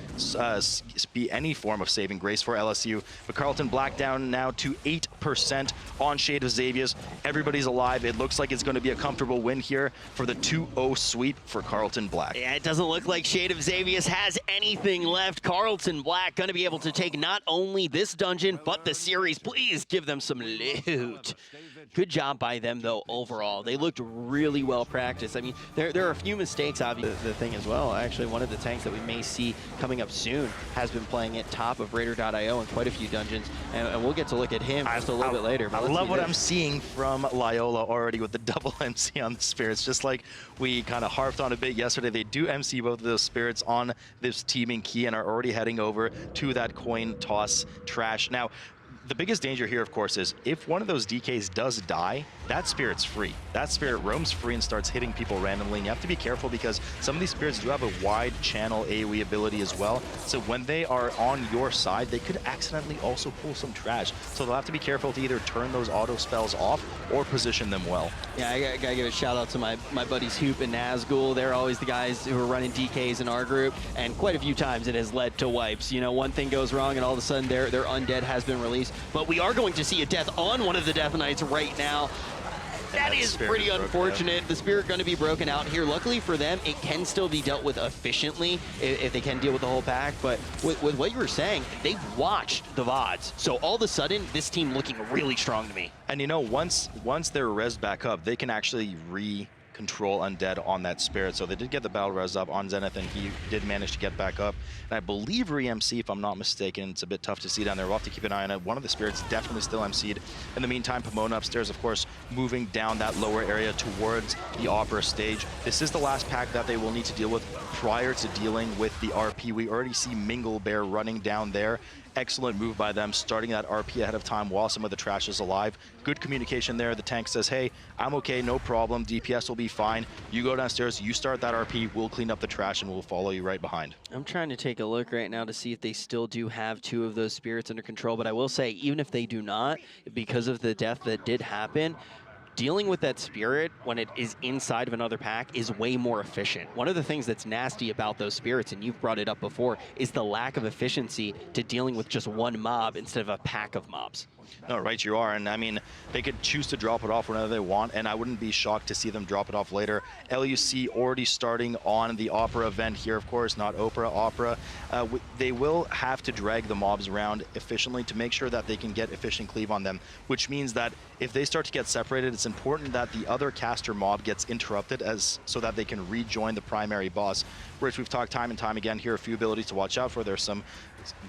be any form of saving grace for LSU. But Carleton Black down now to 8% on Shade of Xavius. Everybody's alive. It looks like it's going to be a comfortable win here for the 2-0 sweep for Carleton Black. Yeah, it doesn't look like Shade of Xavius has anything left. Carleton Black going to be able to take not only this dungeon, but the series. Please give them some loot. Good job by them, though, overall. They looked really well practiced. I mean, there are a few mistakes, obviously. The thing as well, actually, one of the tanks that we may see coming up soon has been playing at top of Raider.io in quite a few dungeons, and we'll get to look at him just a little bit later. I love what I'm seeing from Loyola already with the double MC on the Spirits. Just like we kind of harped on a bit yesterday, they do MC both of those Spirits on this teaming key and are already heading over to that coin toss trash. Now, the biggest danger here, of course, is if one of those DKs does die, that Spirit's free. That Spirit roams free and starts hitting people randomly, and you have to be careful because some of these Spirits do have a wide channel AoE ability as well. So when they are on your side, they could accidentally also pull some trash. So they'll have to be careful to either turn those auto spells off or position them well. Yeah, I gotta give a shout out to my buddies Hoop and Nazgul. They're always the guys who are running DKs in our group, and quite a few times it has led to wipes. You know, one thing goes wrong and all of a sudden their undead has been released. But we are going to see a death on one of the Death Knights right now. That is pretty unfortunate. The Spirit going to be broken out here. Luckily for them, it can still be dealt with efficiently if they can deal with the whole pack. But with what you were saying, they've watched the VODs. So all of a sudden, this team looking really strong to me. And you know, once they're rezzed back up, they can actually control undead on that Spirit. So they did get the battle res up on Zenith, and he did manage to get back up. And I believe re-MC, if I'm not mistaken. It's a bit tough to see down there. We'll have to keep an eye on it. One of the Spirits definitely still MC'd. In the meantime, Pomona upstairs, of course, moving down that lower area towards the Opera stage. This is the last pack that they will need to deal with prior to dealing with the RP. We already see Mingle Bear running down there. Excellent move by them, starting that RP ahead of time while some of the trash is alive. Good communication there. The tank says, hey, I'm okay, no problem. DPS will be fine. You go downstairs, you start that RP, we'll clean up the trash, and we'll follow you right behind. I'm trying to take a look right now to see if they still do have two of those Spirits under control, but I will say, even if they do not, because of the death that did happen, dealing with that Spirit when it is inside of another pack is way more efficient. One of the things that's nasty about those Spirits, and you've brought it up before, is the lack of efficiency to dealing with just one mob instead of a pack of mobs. No, right you are, and I mean, they could choose to drop it off whenever they want, and I wouldn't be shocked to see them drop it off later. LUC already starting on the Opera event here, of course, not Opera. They will have to drag the mobs around efficiently to make sure that they can get efficient cleave on them, which means that if they start to get separated, it's important that the other caster mob gets interrupted so that they can rejoin the primary boss, which we've talked time and time again. Here are a few abilities to watch out for. There's some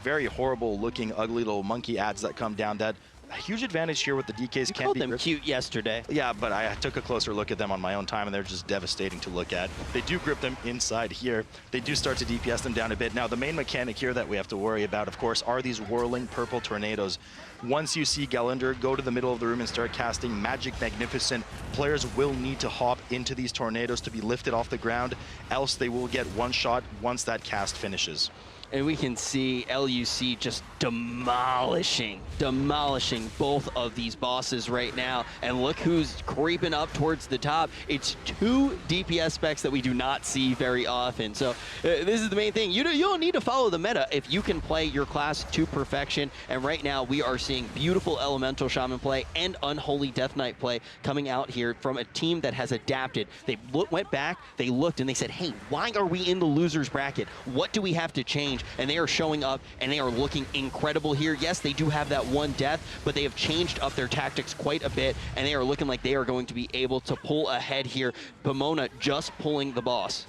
very horrible looking ugly little monkey ads that come down that a huge advantage here with the DKs. You called them cute yesterday. Yeah, but I took a closer look at them on my own time, and they're just devastating to look at. They do grip them inside here. They do start to DPS them down a bit. Now, the main mechanic here that we have to worry about, of course, are these whirling purple tornadoes. Once you see Gallender go to the middle of the room and start casting Magic Magnificent, players will need to hop into these tornadoes to be lifted off the ground, else they will get one shot once that cast finishes. And we can see LUC just demolishing both of these bosses right now. And look who's creeping up towards the top. It's 2 DPS specs that we do not see very often. So this is the main thing. You don't need to follow the meta if you can play your class to perfection. And right now we are seeing beautiful Elemental Shaman play and Unholy Death Knight play coming out here from a team that has adapted. They went back, they looked, and they said, hey, why are we in the losers bracket? What do we have to change? And they are showing up, and they are looking incredible here. Yes, they do have that 1 death, but they have changed up their tactics quite a bit, and they are looking like they are going to be able to pull ahead here. Pomona just pulling the boss.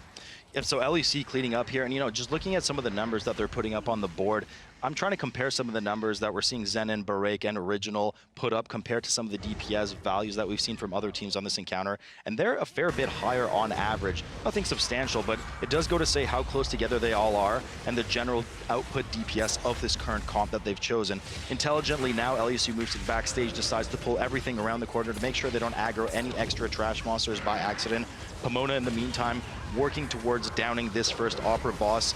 Yep, so LEC cleaning up here, and just looking at some of the numbers that they're putting up on the board, I'm trying to compare some of the numbers that we're seeing Zenon, Barake, and Original put up compared to some of the DPS values that we've seen from other teams on this encounter, and they're a fair bit higher on average. Nothing substantial, but it does go to say how close together they all are and the general output DPS of this current comp that they've chosen. Intelligently now, LEC moves to the backstage, decides to pull everything around the corner to make sure they don't aggro any extra trash monsters by accident. Pomona, in the meantime, working towards downing this first Opera boss,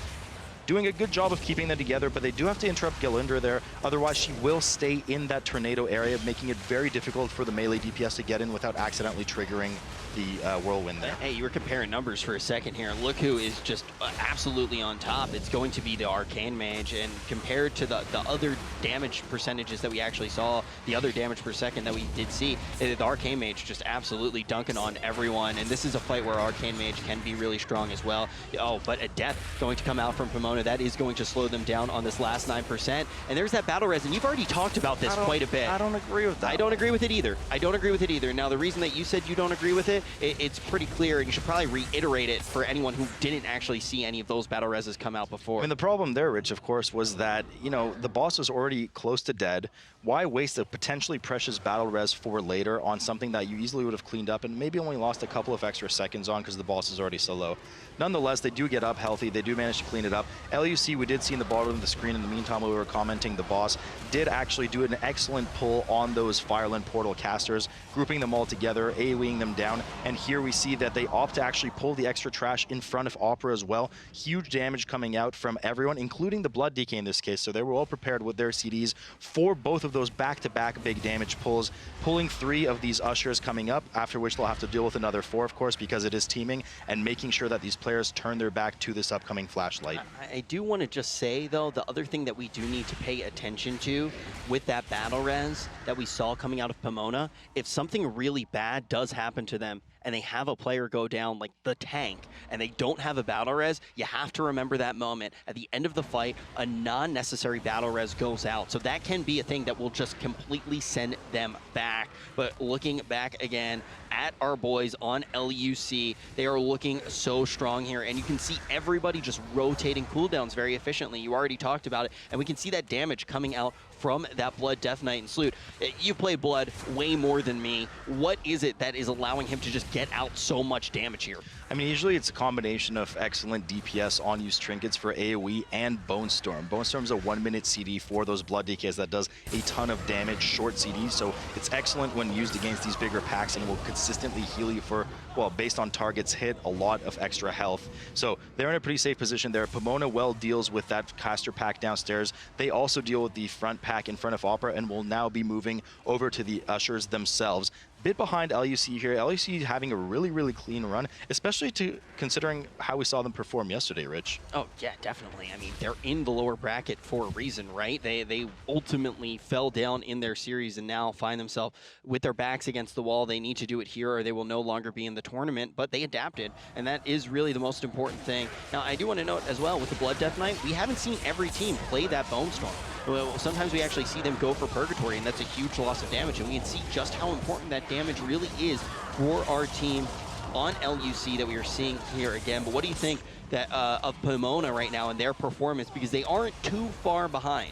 doing a good job of keeping them together, but they do have to interrupt Galindra there. Otherwise, she will stay in that tornado area, making it very difficult for the melee DPS to get in without accidentally triggering the whirlwind there. Hey, you were comparing numbers for a second here. Look who is just absolutely on top. It's going to be the Arcane Mage, and compared to the other damage percentages that we actually saw, the other damage per second that we did see, the Arcane Mage just absolutely dunking on everyone, and this is a fight where Arcane Mage can be really strong as well. Oh, but a death going to come out from Pomona. That is going to slow them down on this last 9%. And there's that battle res, and you've already talked about this quite a bit. I don't agree with that. I don't agree with it either. I don't agree with it either. Now, the reason that you said you don't agree with it, it's pretty clear, and you should probably reiterate it for anyone who didn't actually see any of those battle reses come out before. I mean, the problem there, Rich, of course, was that, the boss was already close to dead. Why waste a potentially precious battle res for later on something that you easily would have cleaned up and maybe only lost a couple of extra seconds on because the boss is already so low? Nonetheless, they do get up healthy. They do manage to clean it up. LUC, we did see in the bottom of the screen in the meantime while we were commenting, the boss did actually do an excellent pull on those Fireland Portal casters, grouping them all together, AoEing them down, and here we see that they opt to actually pull the extra trash in front of Opera as well. Huge damage coming out from everyone, including the Blood DK in this case, so they were all prepared with their CDs for both of those back-to-back big damage pulls, pulling 3 of these Ushers coming up, after which they'll have to deal with another 4, of course, because it is teaming, and making sure that these players turn their back to this upcoming flashlight. I do want to just say, though, the other thing that we do need to pay attention to with that battle res that we saw coming out of Pomona, if something really bad does happen to them and they have a player go down like the tank and they don't have a battle res, you have to remember that moment. At the end of the fight, a non-necessary battle res goes out. So that can be a thing that will just completely send them back. But looking back again at our boys on LUC, they are looking so strong here, and you can see everybody just rotating cooldowns very efficiently. You already talked about it, and we can see that damage coming out from that Blood, Death Knight, and Salute. You play Blood way more than me. What is it that is allowing him to just get out so much damage here? I mean, usually it's a combination of excellent DPS on-use trinkets for AoE and Bone Storm. Bone Storm's a 1-minute CD for those Blood DKs that does a ton of damage, short CDs, so it's excellent when used against these bigger packs and will consistently heal you for, well, based on targets hit, a lot of extra health. So they're in a pretty safe position there. Pomona well deals with that caster pack downstairs. They also deal with the front pack in front of Opera and will now be moving over to the Ushers themselves. Bit behind LUC here. LUC having a really, really clean run, especially considering how we saw them perform yesterday, Rich. Oh, yeah, definitely. I mean, they're in the lower bracket for a reason, right? They ultimately fell down in their series and now find themselves with their backs against the wall. They need to do it here or they will no longer be in the tournament, but they adapted, and that is really the most important thing. Now, I do want to note as well, with the Blood Death Knight, we haven't seen every team play that Bone Storm. Well, sometimes we actually see them go for Purgatory, and that's a huge loss of damage, and we can see just how important that damage really is for our team on LUC that we are seeing here again. But what do you think that of Pomona right now and their performance, because they aren't too far behind?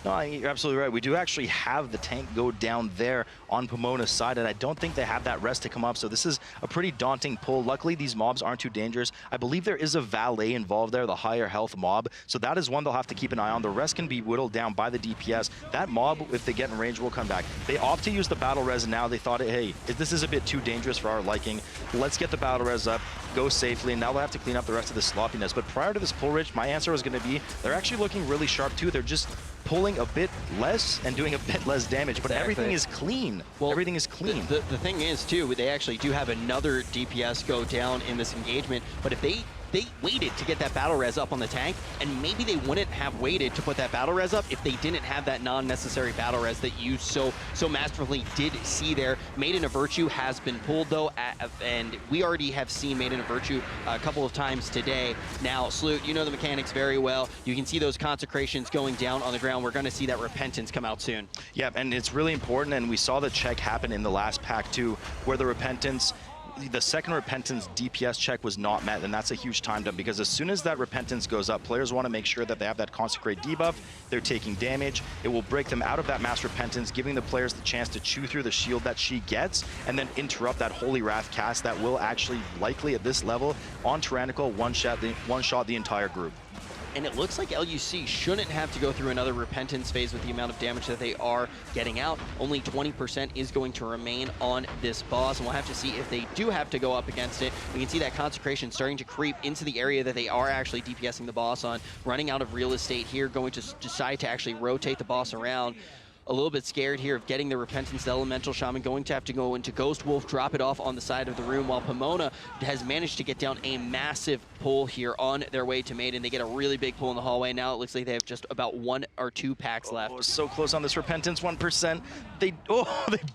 No, you're absolutely right. We do actually have the tank go down there on Pomona's side, and I don't think they have that rest to come up, so this is a pretty daunting pull. Luckily, these mobs aren't too dangerous. I believe there is a valet involved there, the higher health mob, so that is one they'll have to keep an eye on. The rest can be whittled down by the DPS. That mob, if they get in range, will come back. They opt to use the battle res, and now they thought, hey, this is a bit too dangerous for our liking. Let's get the battle res up, go safely, and now they'll have to clean up the rest of the sloppiness. But prior to this pull, Rich, my answer was going to be they're actually looking really sharp too. They're just pulling a bit less and doing a bit less damage, but everything is clean. Well, everything is clean. The thing is, too, they actually do have another DPS go down in this engagement, but if they waited to get that battle res up on the tank, and maybe they wouldn't have waited to put that battle res up if they didn't have that non-necessary battle res that you so masterfully did see there. Maiden of Virtue has been pulled, though, and we already have seen Maiden of Virtue a couple of times today. Now, Salute, you know the mechanics very well. You can see those consecrations going down on the ground. We're going to see that repentance come out soon. Yeah, and it's really important, and we saw the check happen in the last pack, too, where the repentance, the second repentance DPS check was not met, and that's a huge time dump, because as soon as that repentance goes up, players want to make sure that they have that consecrate debuff, they're taking damage. It will break them out of that mass repentance, giving the players the chance to chew through the shield that she gets, and then interrupt that Holy Wrath cast that will actually likely at this level on Tyrannical one-shot the entire group. And it looks like LUC shouldn't have to go through another repentance phase with the amount of damage that they are getting out. Only 20% is going to remain on this boss, and we'll have to see if they do have to go up against it. We can see that consecration starting to creep into the area that they are actually DPSing the boss on, running out of real estate here, going to decide to actually rotate the boss around. A little bit scared here of getting the repentance. The Elemental Shaman going to have to go into Ghost Wolf, drop it off on the side of the room, while Pomona has managed to get down a massive pull here on their way to Maiden. They get a really big pull in the hallway. Now it looks like they have just about 1 or 2 packs left. Oh, so close on this repentance, 1%. They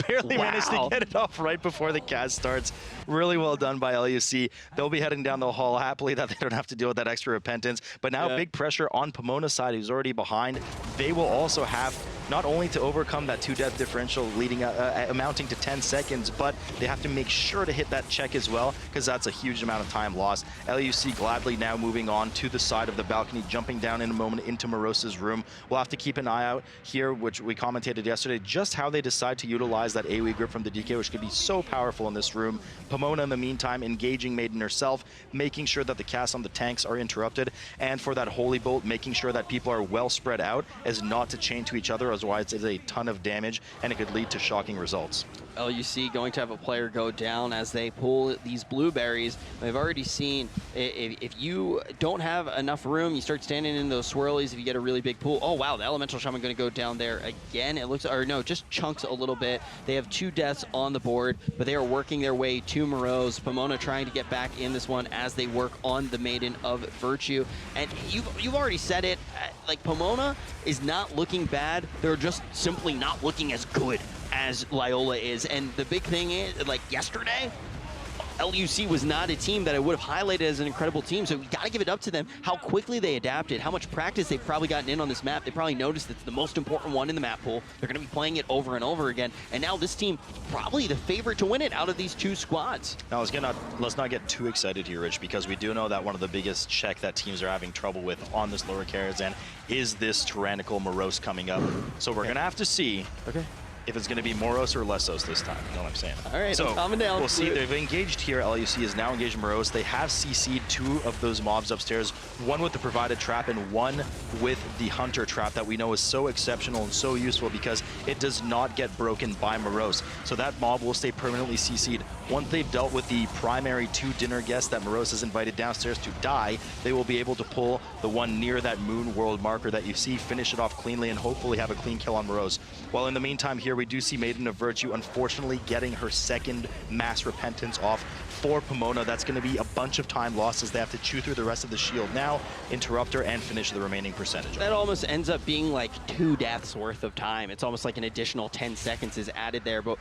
barely managed to get it off right before the cast starts. Really well done by LUC. They'll be heading down the hall happily that they don't have to deal with that extra repentance. But now big pressure on Pomona's side, who's already behind. They will also have not only to overcome that 2-death differential leading amounting to 10 seconds, but they have to make sure to hit that check as well, because that's a huge amount of time lost. LUC gladly now moving on to the side of the balcony, jumping down in a moment into Morosa's room. We'll have to keep an eye out here, which we commentated yesterday, just how they decide to utilize that AoE grip from the DK, which could be so powerful in this room. Pomona, in the meantime, engaging Maiden herself, making sure that the casts on the tanks are interrupted, and for that Holy Bolt, making sure that people are well spread out as not to chain to each other, otherwise it's a ton of damage, and it could lead to shocking results. LUC going to have a player go down as they pull these blueberries. We've already seen if you don't have enough room, you start standing in those swirlies. If you get a really big pool, oh wow, the Elemental Shaman going to go down there again. It looks, or no, just chunks a little bit. They have 2 deaths on the board, but they are working their way to Morose. Pomona trying to get back in this one as they work on the Maiden of Virtue. And you've already said it, like Pomona is not looking bad. They're just simply not looking as good as Loyola is. And the big thing is, like yesterday, LUC was not a team that I would have highlighted as an incredible team, so we got to give it up to them, how quickly they adapted, how much practice they've probably gotten in on this map. They probably noticed it's the most important one in the map pool. They're going to be playing it over and over again, and now this team probably the favorite to win it out of these 2 squads. Now, let's not get too excited here, Rich, because we do know that one of the biggest check that teams are having trouble with on this lower Karazhan is this Tyrannical Morose coming up. So we're going to have to see if it's going to be Moros or Lessos this time. You know what I'm saying? All right, so calming down. We'll see. They've engaged here. LUC is now engaged Moros. They have CC'd 2 of those mobs upstairs, one with the provided trap and one with the hunter trap that we know is so exceptional and so useful because it does not get broken by Moros. So that mob will stay permanently CC'd. Once they've dealt with the primary 2 dinner guests that Moros has invited downstairs to die, they will be able to pull the one near that moon world marker that you see, finish it off cleanly, and hopefully have a clean kill on Moros. While in the meantime here, we do see Maiden of Virtue unfortunately getting her 2nd mass repentance off for Pomona. That's going to be a bunch of time lost as they have to chew through the rest of the shield now, interrupt her, and finish the remaining percentage. That almost ends up being like 2 deaths worth of time. It's almost like an additional 10 seconds is added there, but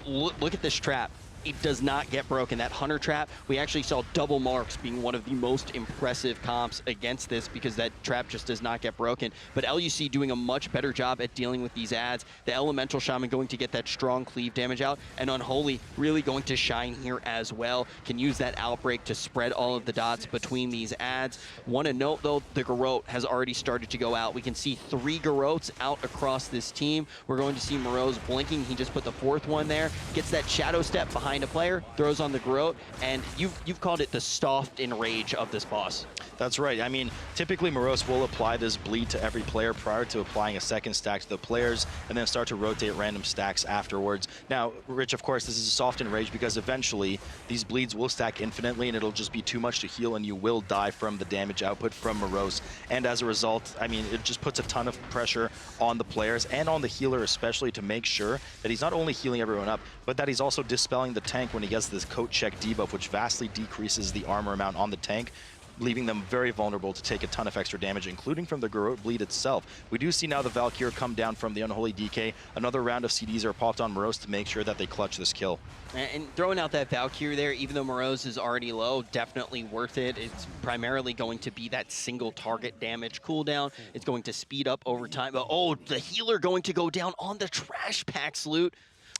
look at this trap. It does not get broken. That hunter trap, we actually saw double marks being one of the most impressive comps against this because that trap just does not get broken. But LUC doing a much better job at dealing with these adds. The Elemental Shaman going to get that strong cleave damage out, and Unholy really going to shine here as well. Can use that outbreak to spread all of the dots between these adds. Want to note though, the Garrote has already started to go out. We can see 3 Garrotes out across this team. We're going to see Morose blinking. He just put the 4th one there. Gets that shadow step behind kind of player, throws on the Garrote, and you've called it the soft enrage of this boss. That's right. I mean, typically Morose will apply this bleed to every player prior to applying a second stack to the players, and then start to rotate random stacks afterwards. Now, Rich, of course, this is a soft enrage because eventually these bleeds will stack infinitely, and it'll just be too much to heal, and you will die from the damage output from Morose. And as a result, I mean, it just puts a ton of pressure on the players and on the healer especially to make sure that he's not only healing everyone up, but that he's also dispelling the tank when he gets this coat check debuff, which vastly decreases the armor amount on the tank, leaving them very vulnerable to take a ton of extra damage, including from the Garrote bleed itself. We do see now the Valkyrie come down from the Unholy DK. Another round of CDs are popped on Morose to make sure that they clutch this kill. And throwing out that Valkyrie there, even though Morose is already low, definitely worth it. It's primarily going to be that single target damage cooldown. It's going to speed up over time. But oh, the healer going to go down on the trash packs loot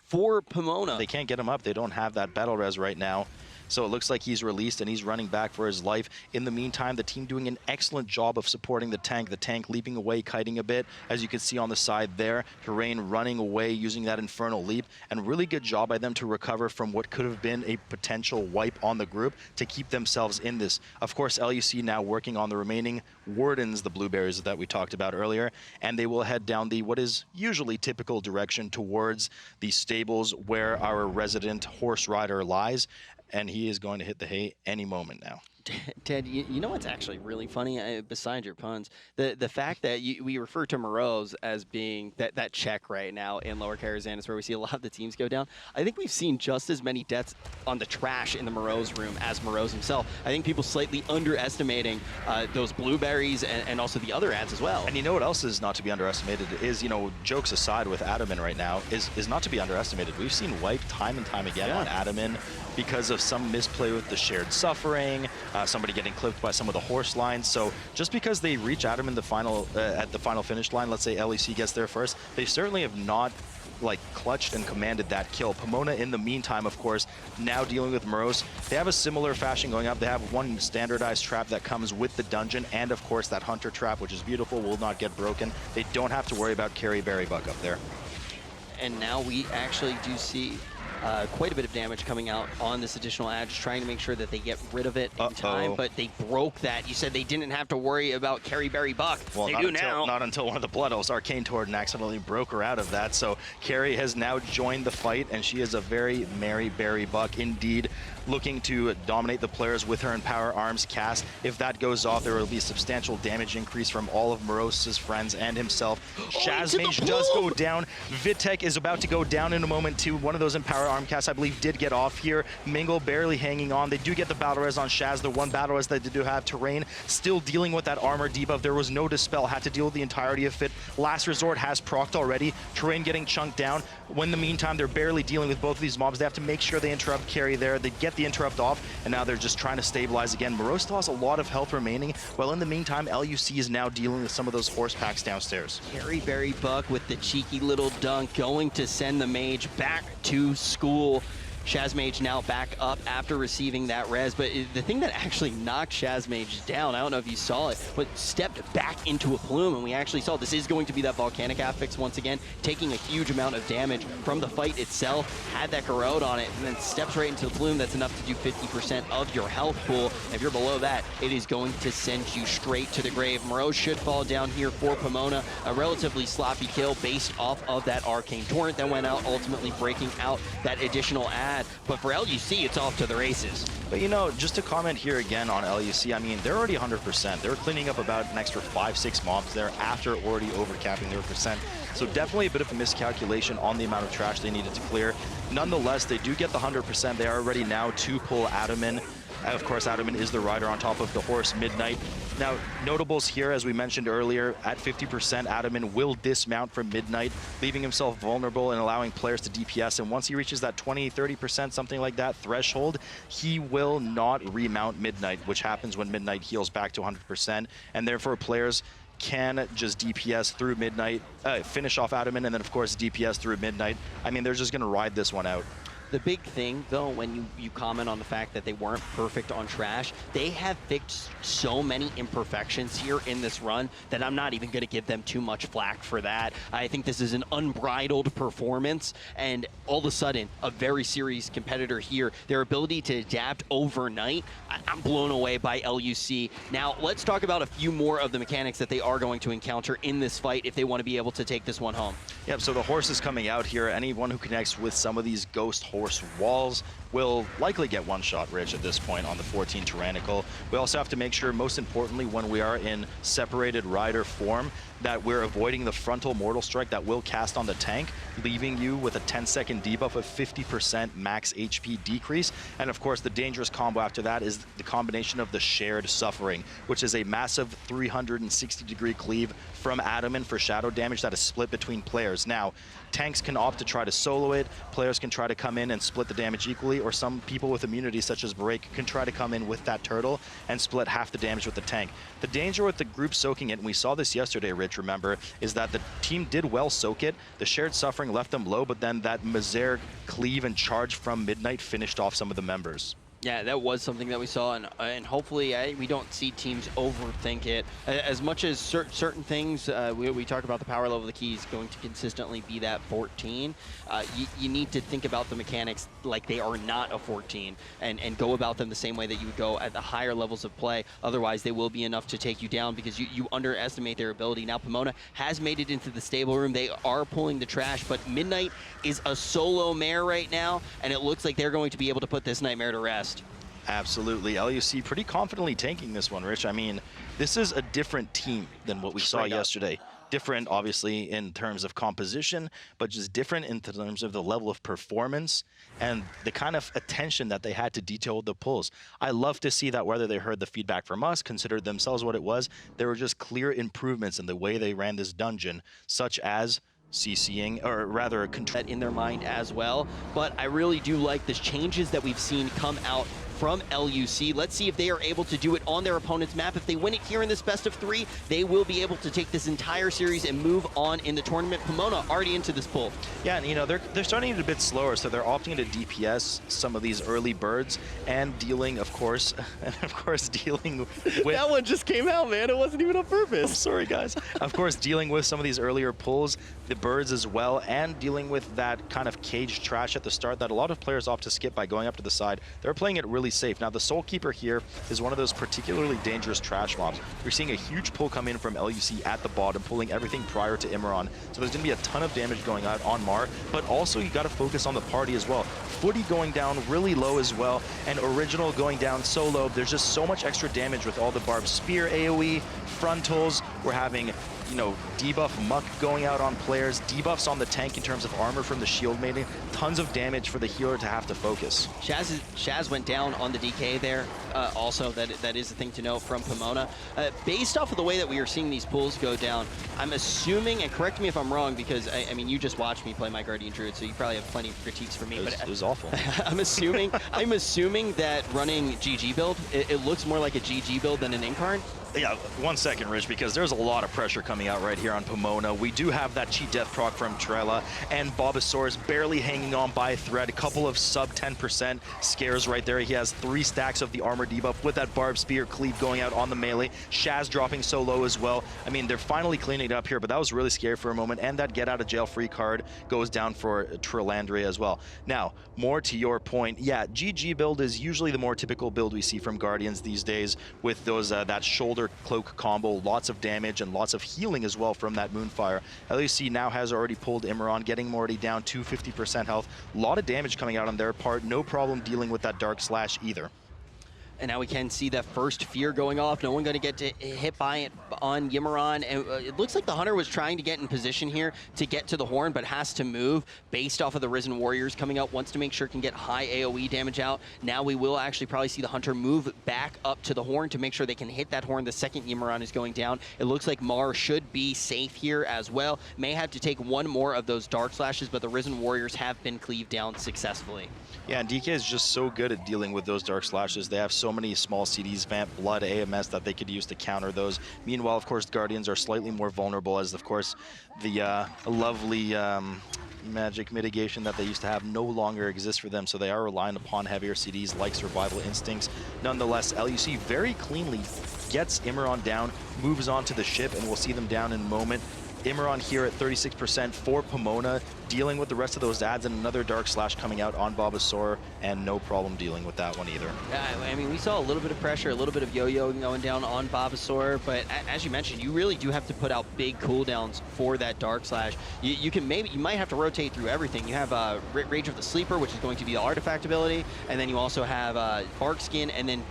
for Pomona. They can't get him up. They don't have that battle res right now. So it looks like he's released and he's running back for his life. In the meantime, the team doing an excellent job of supporting the tank leaping away, kiting a bit, as you can see on the side there. Terrain running away, using that Infernal Leap, and really good job by them to recover from what could have been a potential wipe on the group to keep themselves in this. Of course, LUC now working on the remaining Wardens, the blueberries that we talked about earlier, and they will head down the what is usually typical direction towards the stables where our resident horse rider lies. And he is going to hit the hay any moment now. Ted, you know what's actually really funny, besides your puns? The fact that we refer to Morose as being that check right now in Lower Karazhan is where we see a lot of the teams go down. I think we've seen just as many deaths on the trash in the Morose room as Morose himself. I think people slightly underestimating those blueberries and also the other ads as well. And you know what else is not to be underestimated is, you know, jokes aside with Adamin right now, is not to be underestimated. We've seen wipe time and time again on Adamin because of some misplay with the shared suffering, somebody getting clipped by some of the horse lines. So just because they reach Adam in the final at the final finish line, let's say LEC gets there first, they certainly have not like clutched and commanded that kill. Pomona in the meantime, of course, now dealing with Morose. They have a similar fashion going up. They have one standardized trap that comes with the dungeon, and of course that hunter trap, which is beautiful, will not get broken. They don't have to worry about Carry Berry Buck up there. And now we actually do see quite a bit of damage coming out on this additional ad, just trying to make sure that they get rid of it in time, but they broke that. You said they didn't have to worry about Carry Berry Buck. Well, they do now. Not until one of the Blood Elves, Arcane Tord, accidentally broke her out of that. So Carry has now joined the fight, and she is a very merry Berry Buck indeed, looking to dominate the players with her Empower Arms cast. If that goes off, there will be a substantial damage increase from all of Morose's friends and himself. Shazmage does go down. Vitek is about to go down in a moment too. One of those Empower Arm casts, I believe, did get off here. Mingle barely hanging on. They do get the battle res on Shaz. The one battle res that they do have, Terrain, still dealing with that armor debuff. There was no dispel, had to deal with the entirety of it. Last Resort has procced already. Terrain getting chunked down. When in the meantime, they're barely dealing with both of these mobs. They have to make sure they interrupt Carry there. They get the interrupt off, and now they're just trying to stabilize again. Morose still has a lot of health remaining, while in the meantime, LUC is now dealing with some of those horse packs downstairs. Carry Berry Buck with the cheeky little dunk, going to send the mage back to school. Shazmage now back up after receiving that res, but the thing that actually knocked Shazmage down, I don't know if you saw it, but stepped back into a plume, and we actually saw this is going to be that volcanic affix once again, taking a huge amount of damage from the fight itself, had that Garrote on it, and then steps right into the plume. That's enough to do 50% of your health pool. If you're below that, it is going to send you straight to the grave. Morose should fall down here for Pomona, a relatively sloppy kill based off of that Arcane Torrent that went out, ultimately breaking out that additional ad. But for LUC, it's off to the races. But you know, just to comment here again on LUC, I mean, they're already 100%. They're cleaning up about an extra 5-6 mobs there after already overcapping their percent. So definitely a bit of a miscalculation on the amount of trash they needed to clear. Nonetheless, they do get the 100%. They are ready now to pull Adamin. Of course, Adamin is the rider on top of the horse Midnight. Now, notables here, as we mentioned earlier, at 50%, Adamin will dismount from Midnight, leaving himself vulnerable and allowing players to DPS. And once he reaches that 20-30%, something like that, threshold, he will not remount Midnight, which happens when Midnight heals back to 100%. And therefore, players can just DPS through Midnight, finish off Adamin, and then, of course, DPS through Midnight. I mean, they're just going to ride this one out. The big thing, though, when you comment on the fact that they weren't perfect on trash, they have fixed so many imperfections here in this run that I'm not even going to give them too much flack for that. I think this is an unbridled performance, and all of a sudden, a very serious competitor here. Their ability to adapt overnight, I'm blown away by LUC. Now, let's talk about a few more of the mechanics that they are going to encounter in this fight if they want to be able to take this one home. Yep, so the horse is coming out here. Anyone who connects with some of these ghost horse walls will likely get one-shot Rich at this point on the 14 Tyrannical. We also have to make sure, most importantly, when we are in separated rider form, that we're avoiding the frontal Mortal Strike that will cast on the tank, leaving you with a 10-second debuff of 50% max HP decrease. And of course, the dangerous combo after that is the combination of the Shared Suffering, which is a massive 360-degree cleave from Adamant for shadow damage that is split between players. Now, tanks can opt to try to solo it, players can try to come in and split the damage equally, or some people with immunity such as Break can try to come in with that turtle and split half the damage with the tank. The danger with the group soaking it, and we saw this yesterday, Rich, remember, is that the team did well soak it. The Shared Suffering left them low, but then that Mazerg cleave and charge from Midnight finished off some of the members. Yeah, that was something that we saw, and hopefully we don't see teams overthink it. As much as certain things, we talk about the power level of the keys going to consistently be that 14, you need to think about the mechanics like they are not a 14, and go about them the same way that you would go at the higher levels of play. Otherwise, they will be enough to take you down because you underestimate their ability. Now, Pomona has made it into the stable room. They are pulling the trash, but Midnight is a solo mare right now, and it looks like they're going to be able to put this Nightmare to rest. Absolutely. LUC pretty confidently tanking this one, Rich. I mean, this is a different team than what we saw yesterday. Different, obviously, in terms of composition, but just different in terms of the level of performance and the kind of attention that they had to detail the pulls. I love to see that whether they heard the feedback from us, considered themselves what it was, there were just clear improvements in the way they ran this dungeon, such as CCing, or rather that in their mind as well. But I really do like the changes that we've seen come out from LUC. Let's see if they are able to do it on their opponent's map. If they win it here in this best of 3, they will be able to take this entire series and move on in the tournament. Pomona already into this pool. Yeah, and you know, they're starting it a bit slower, so they're opting to DPS some of these early birds and dealing, of course, dealing with... That one just came out, man. It wasn't even on purpose. I'm sorry, guys. Of course, dealing with some of these earlier pulls, the birds as well, and dealing with that kind of caged trash at the start that a lot of players opt to skip by going up to the side. They're playing it really safe. Now, the Soul Keeper here is one of those particularly dangerous trash mobs. We're seeing a huge pull come in from LUC at the bottom, pulling everything prior to Imran. So there's going to be a ton of damage going out on Mar, but also you got to focus on the party as well. Footy going down really low as well, and Original going down solo. There's just so much extra damage with all the Barbed Spear AoE, frontals. We're having, you know, debuff Muck going out on players, debuffs on the tank in terms of armor from the shield mating, tons of damage for the healer to have to focus. Shaz went down on the DK there. Also, that is the thing to note from Pomona. Based off of the way that we are seeing these pulls go down, I'm assuming, and correct me if I'm wrong, because I mean, you just watched me play my Guardian Druid, so you probably have plenty of critiques for me. It was awful. I'm assuming that running GG build, it looks more like a GG build than an Incarn. Yeah, 1 second, Rich, because there's a lot of pressure coming out right here on Pomona. We do have that cheat death proc from Trella, and Bobasaurus barely hanging on by a thread. A couple of sub 10% scares right there. He has 3 stacks of the armor debuff with that Barbed Spear cleave going out on the melee. Shaz dropping so low as well. I mean, they're finally cleaning it up here, but that was really scary for a moment, and that get out of jail free card goes down for Trillandria as well. Now, more to your point, yeah, GG build is usually the more typical build we see from Guardians these days, with those that shoulder cloak combo, lots of damage and lots of healing as well from that Moonfire. LUC now has already pulled Imran, getting Morty down to 50% health. A lot of damage coming out on their part. No problem dealing with that Dark Slash either. And now we can see that first fear going off. No one going to get hit by it on Yimaron. And it looks like the Hunter was trying to get in position here to get to the horn, but has to move based off of the Risen Warriors coming out. Wants to make sure it can get high AoE damage out. Now we will actually probably see the Hunter move back up to the horn to make sure they can hit that horn the second Yimaron is going down. It looks like Mar should be safe here as well. May have to take one more of those Dark Slashes, but the Risen Warriors have been cleaved down successfully. Yeah, and DK is just so good at dealing with those Dark Slashes. They have so many small CDs, Vamp, Blood, AMS that they could use to counter those. Meanwhile, of course, Guardians are slightly more vulnerable as, of course, the lovely magic mitigation that they used to have no longer exists for them, so they are relying upon heavier CDs like Survival Instincts. Nonetheless, LUC very cleanly gets Imran down, moves on to the ship, and we'll see them down in a moment. Imran here at 36% for Pomona, dealing with the rest of those ads, and another Dark Slash coming out on Bulbasaur, and no problem dealing with that one either. Yeah, I mean, we saw a little bit of pressure, a little bit of yo-yo going down on Bulbasaur, but as you mentioned, you really do have to put out big cooldowns for that Dark Slash. You might have to rotate through everything. You have Rage of the Sleeper, which is going to be the artifact ability, and then you also have Bark Skin, and then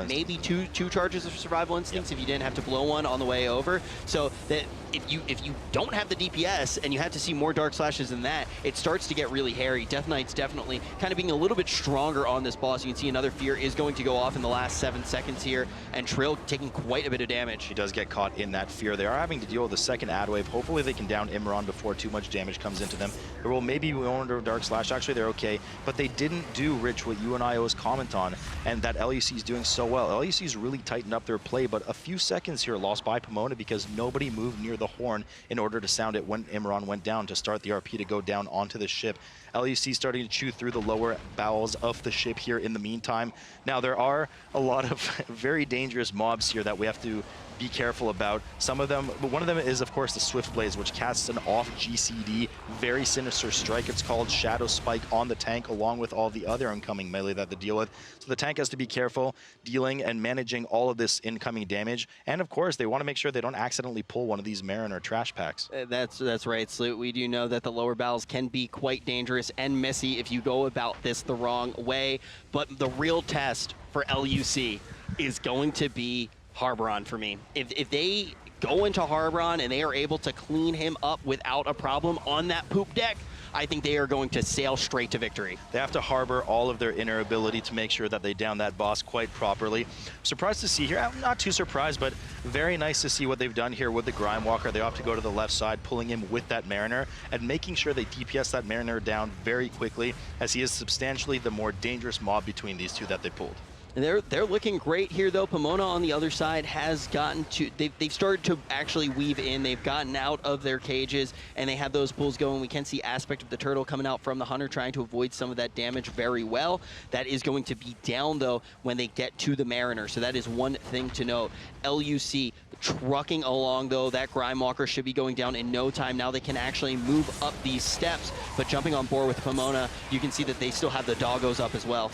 maybe two charges of Survival Instincts if you didn't have to blow one on the way over. So that if you don't have the DPS and you have to see more Dark Slashes than that, it starts to get really hairy. Death Knight's definitely kind of being a little bit stronger on this boss. You can see another Fear is going to go off in the last 7 seconds here, and Trill taking quite a bit of damage. He does get caught in that Fear. They are having to deal with the second ad wave. Hopefully they can down Imran before too much damage comes into them. There will maybe be under Dark Slash. Actually, they're okay, but they didn't do, Rich, what you and I always comment on, and that LEC is doing so well. LEC's really tightened up their play, but a few seconds here lost by Pomona because nobody moved near the horn in order to sound it when Imran went down to start the RP to go down onto the ship. LEC starting to chew through the lower bowels of the ship here in the meantime. Now, there are a lot of very dangerous mobs here that we have to be careful about. Some of them, but one of them is, of course, the Swift Blaze, which casts an off GCD, very sinister strike. It's called Shadow Spike on the tank, along with all the other incoming melee that they deal with. So the tank has to be careful dealing and managing all of this incoming damage. And of course, they want to make sure they don't accidentally pull one of these Mariner trash packs. That's right, Sloot. We do know that the lower bowels can be quite dangerous and messy if you go about this the wrong way. But the real test for LUC is going to be Harboron for me. If they go into Harboron and they are able to clean him up without a problem on that poop deck, I think they are going to sail straight to victory. They have to harbor all of their inner ability to make sure that they down that boss quite properly. Surprised to see here, I'm not too surprised, but very nice to see what they've done here with the Grime Walker. They opt to go to the left side, pulling him with that Mariner, and making sure they DPS that Mariner down very quickly, as he is substantially the more dangerous mob between these two that they pulled. They're looking great here, though. Pomona on the other side has gotten to, they've started to actually weave in. They've gotten out of their cages, and they have those pulls going. We can see Aspect of the Turtle coming out from the Hunter, trying to avoid some of that damage very well. That is going to be down, though, when they get to the Mariner. So that is one thing to note. LUC trucking along, though. That Grime Walker should be going down in no time. Now they can actually move up these steps, but jumping on board with Pomona, you can see that they still have the doggos up as well.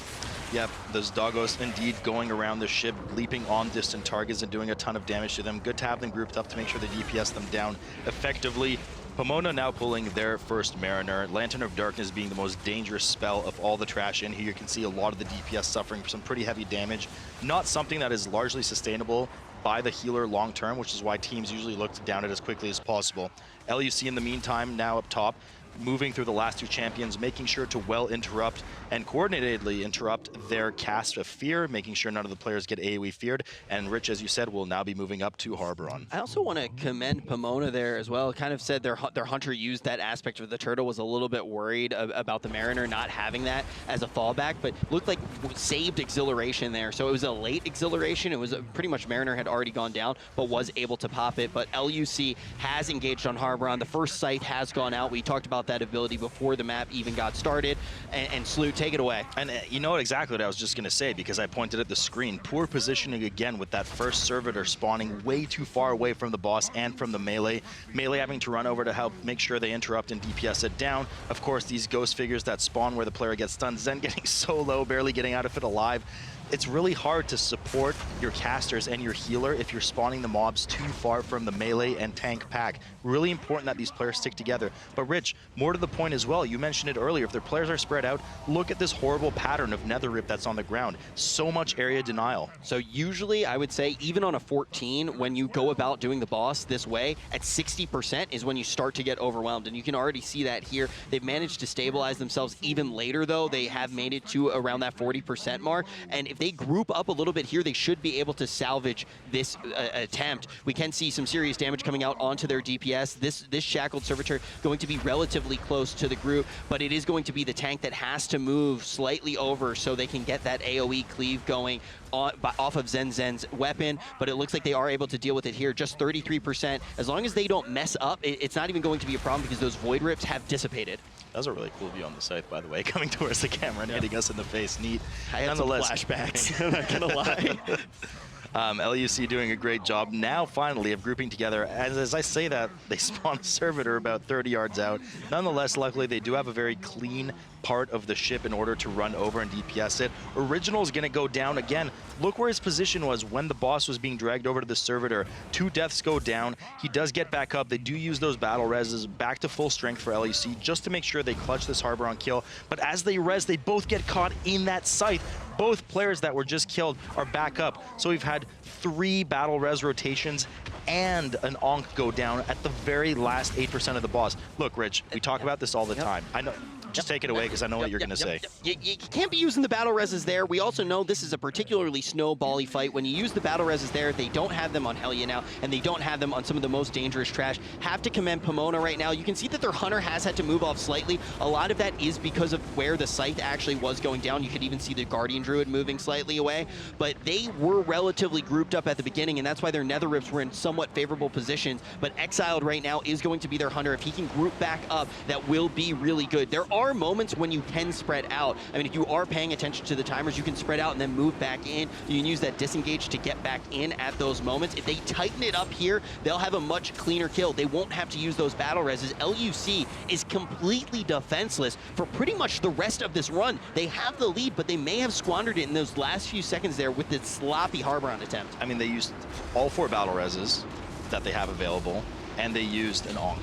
Yep, those doggos indeed going around the ship, leaping on distant targets and doing a ton of damage to them. Good to have them grouped up to make sure they DPS them down effectively. Pomona now pulling their first Mariner. Lantern of Darkness being the most dangerous spell of all the trash in here. You can see a lot of the DPS suffering some pretty heavy damage. Not something that is largely sustainable by the healer long term, which is why teams usually look to down it as quickly as possible. LUC in the meantime now up top, moving through the last two champions, making sure to well interrupt and coordinatedly interrupt their cast of Fear, making sure none of the players get AoE feared. And Rich, as you said, will now be moving up to Harboron. I also want to commend Pomona there as well. It kind of said their Hunter used that Aspect of the Turtle, was a little bit worried about the Mariner not having that as a fallback, but looked like saved Exhilaration there. So it was a late Exhilaration. It was pretty much Mariner had already gone down, but was able to pop it. But LUC has engaged on Harboron. The first sight has gone out. We talked about that ability before the map even got started. And Sloot, take it away. And you know exactly what I was just going to say, because I pointed at the screen. Poor positioning again with that first servitor spawning way too far away from the boss and from the melee. Melee having to run over to help make sure they interrupt and DPS it down. Of course, these ghost figures that spawn where the player gets stunned, Zen getting so low, barely getting out of it alive. It's really hard to support your casters and your healer if you're spawning the mobs too far from the melee and tank pack. Really important that these players stick together. But Rich, more to the point as well, you mentioned it earlier, if their players are spread out, look at this horrible pattern of nether rip that's on the ground. So much area denial. So usually I would say even on a 14, when you go about doing the boss this way, at 60% is when you start to get overwhelmed. And you can already see that here. They've managed to stabilize themselves even later, though. They have made it to around that 40% mark. And if they group up a little bit here, they should be able to salvage this attempt. We can see some serious damage coming out onto their DPS. This Shackled Servitor going to be relatively close to the group, but it is going to be the tank that has to move slightly over so they can get that AoE cleave going off of Zen's weapon, but it looks like they are able to deal with it here. Just 33%. As long as they don't mess up, it's not even going to be a problem because those Void Rips have dissipated. That was a really cool view on the scythe, by the way, coming towards the camera and hitting us in the face. Neat. I had some flashbacks, I'm not gonna lie. LUC doing a great job now, finally, of grouping together. As I say that, they spawn a servitor about 30 yards out. Nonetheless, luckily, they do have a very clean part of the ship in order to run over and DPS it. Original is going to go down again. Look where his position was when the boss was being dragged over to the servitor. 2 deaths go down. He does get back up. They do use those battle reses back to full strength for LUC just to make sure they clutch this harbor on kill. But as they res, they both get caught in that scythe. Both players that were just killed are back up. So we've had 3 battle res rotations and an Onk go down at the very last 8% of the boss. Look, Rich, we talk about this all the time. I know. Just take it away because I know what you're going to say. You can't be using the battle reses there. We also know this is a particularly snowbally fight. When you use the battle reses there, they don't have them on Helya now, and they don't have them on some of the most dangerous trash. Have to commend Pomona right now. You can see that their Hunter has had to move off slightly. A lot of that is because of where the scythe actually was going down. You could even see the Guardian Druid moving slightly away, but they were relatively grouped up at the beginning, and that's why their Nether Rips were in somewhat favorable positions. But Exiled right now is going to be their Hunter. If he can group back up, that will be really good. There are moments when you can spread out. I mean, if you are paying attention to the timers, you can spread out and then move back in. You can use that disengage to get back in at those moments. If they tighten it up here, they'll have a much cleaner kill. They won't have to use those battle reses. LUC is completely defenseless for pretty much the rest of this run. They have the lead, but they may have squandered it in those last few seconds there with this sloppy harbor on attempt. I mean, they used all 4 battle reses that they have available, and they used an Onk.